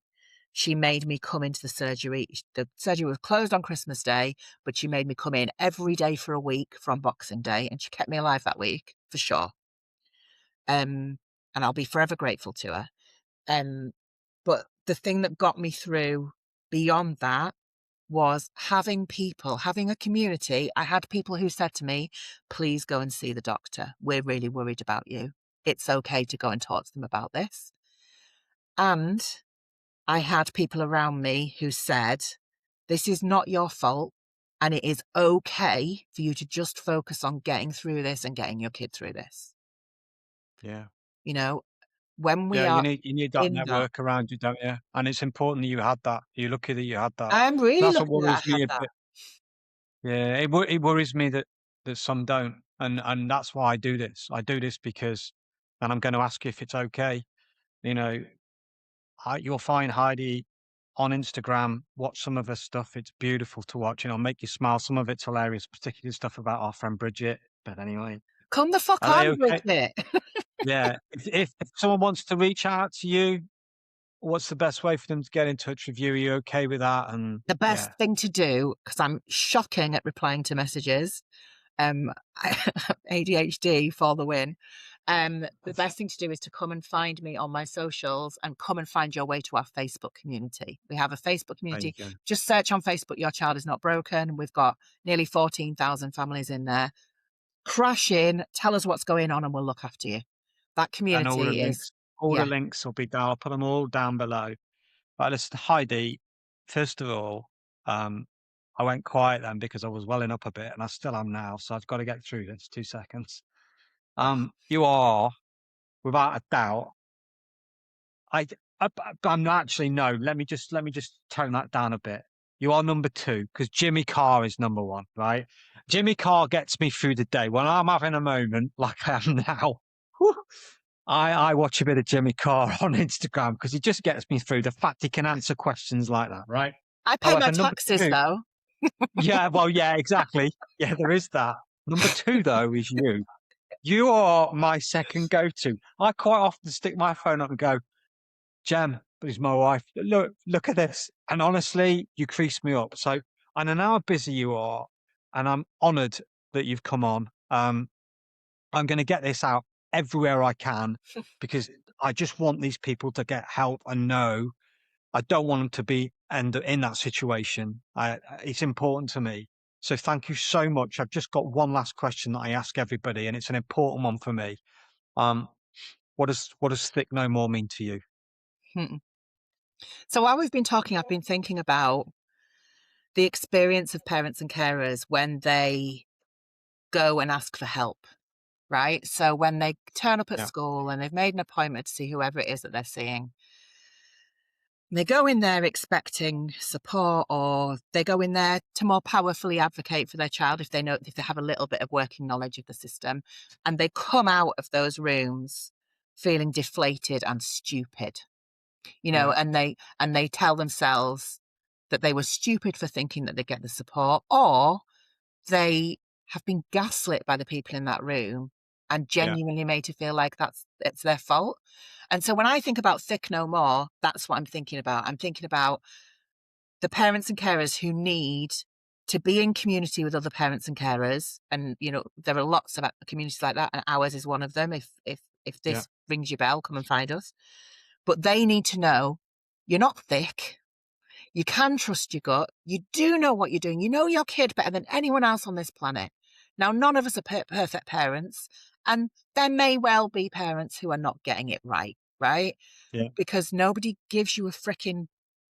Speaker 2: She made me come into the surgery. The surgery was closed on Christmas Day, but she made me come in every day for a week from Boxing Day, and she kept me alive that week for sure. And I'll be forever grateful to her. But the thing that got me through beyond that was having a community. I had people who said to me, please go and see the doctor. We're really worried about you. It's okay to go and talk to them about this. And I had people around me who said, this is not your fault. And it is okay for you to just focus on getting through this and getting your kid through this.
Speaker 1: Yeah.
Speaker 2: When we
Speaker 1: Yeah, you
Speaker 2: are
Speaker 1: need that
Speaker 2: in that,
Speaker 1: network around you, don't you? And it's important that you had that. You're lucky that you had that.
Speaker 2: I'm really
Speaker 1: That's what
Speaker 2: lucky that
Speaker 1: worries
Speaker 2: I had
Speaker 1: me a
Speaker 2: that.
Speaker 1: bit. Yeah, it worries me that some don't, and that's why I do this. I do this because, and I'm going to ask you if it's okay. You know, you'll find Heidi on Instagram. Watch some of her stuff; it's beautiful to watch. Make you smile. Some of it's hilarious, particularly stuff about our friend Bridget. But anyway,
Speaker 2: Come the fuck
Speaker 1: are they
Speaker 2: on,
Speaker 1: okay?
Speaker 2: Bridget.
Speaker 1: Yeah. If someone wants to reach out to you, what's the best way for them to get in touch with you? Are you okay with that? And
Speaker 2: The best
Speaker 1: yeah,
Speaker 2: thing to do, because I'm shocking at replying to messages, um, ADHD for the win. The best thing to do is to come and find me on my socials and come and find your way to our Facebook community. We have a Facebook
Speaker 1: there you
Speaker 2: community.
Speaker 1: go.
Speaker 2: Just search on Facebook, Your Child Is Not Broken. We've got nearly 14,000 families in there. Crash in, tell us what's going on, and we'll look after you. That
Speaker 1: And
Speaker 2: community is,
Speaker 1: all the
Speaker 2: yeah.
Speaker 1: links will be down. I'll put them all down below. But listen, Heidi, first of all, I went quiet then because I was welling up a bit, and I still am now. So I've got to get through this. 2 seconds. You are, without a doubt, I, I'm not actually no. Let me just tone that down a bit. You are number two because Jimmy Carr is number one, right? Jimmy Carr gets me through the day when I'm having a moment like I am now. whew, I watch a bit of Jimmy Carr on Instagram because he just gets me through. The fact he can answer questions like that, right?
Speaker 2: I pay my
Speaker 1: However, number
Speaker 2: taxes
Speaker 1: two,
Speaker 2: though.
Speaker 1: yeah, well, yeah, exactly. Yeah, there is that. Number two, though, is you. You are my second go-to. I quite often stick my phone up and go, Jem, who's my wife, look at this. And honestly, you crease me up. So I know how busy you are, and I'm honoured that you've come on. I'm going to get this out everywhere I can because I just want these people to get help and know I don't want them to be in that situation. It's important to me. So thank you so much. I've just got one last question that I ask everybody, and it's an important one for me. Um, what does thick no more mean to you?
Speaker 2: Hmm. So while we've been talking, I've been thinking about the experience of parents and carers when they go and ask for help, right? So when they turn up at
Speaker 1: Yeah,
Speaker 2: school and they've made an appointment to see whoever it is that they're seeing, they go in there expecting support, or they go in there to more powerfully advocate for their child if they have a little bit of working knowledge of the system, and they come out of those rooms feeling deflated and stupid,
Speaker 1: yeah,
Speaker 2: and they tell themselves that they were stupid for thinking that they get the support, or they have been gaslit by the people in that room and
Speaker 1: Yeah.
Speaker 2: genuinely made to feel like it's their fault. And so when I think about thick no more, that's what I'm thinking about. I'm thinking about the parents and carers who need to be in community with other parents and carers. And, you know, there are lots of communities like that, and ours is one of them. If
Speaker 1: Yeah.
Speaker 2: this rings your bell, come and find us. But they need to know you're not thick. You can trust your gut. You do know what you're doing. You know your kid better than anyone else on this planet. Now, none of us are perfect parents, and there may well be parents who are not getting it right, right?
Speaker 1: Yeah.
Speaker 2: Because nobody gives you a freaking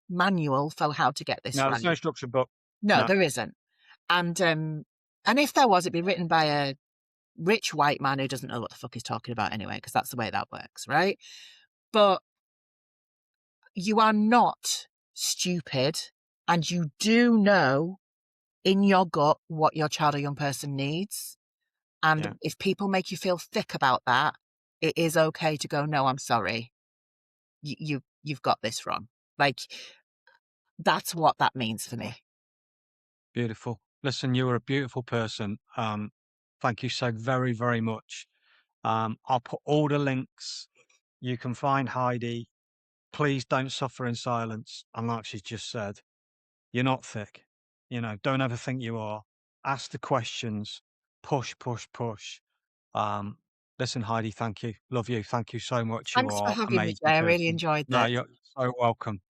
Speaker 2: manual for how to get this
Speaker 1: No, there's no
Speaker 2: right.
Speaker 1: structured book.
Speaker 2: No,
Speaker 1: No.
Speaker 2: there isn't. And if there was, it'd be written by a rich white man who doesn't know what the fuck he's talking about anyway, because that's the way that works, right? But you are not stupid, and you do know in your gut what your child or young person needs.
Speaker 1: Yeah.
Speaker 2: And if people make you feel thick about that, it is okay to go, no, I'm sorry. You've got this wrong. Like, that's what that means for me.
Speaker 1: Beautiful. Listen, you are a beautiful person. Thank you so very, very much. I'll put all the links. You can find Heidi. Please don't suffer in silence. And like she's just said, you're not thick. You know, don't ever think you are. Ask the questions. Push, push, push. Um, Listen, Heidi, thank you. Love you. Thank you so much. You
Speaker 2: Thanks for
Speaker 1: are
Speaker 2: having me,
Speaker 1: amazing
Speaker 2: Jay. I really
Speaker 1: person.
Speaker 2: enjoyed
Speaker 1: No,
Speaker 2: this.
Speaker 1: you're so welcome.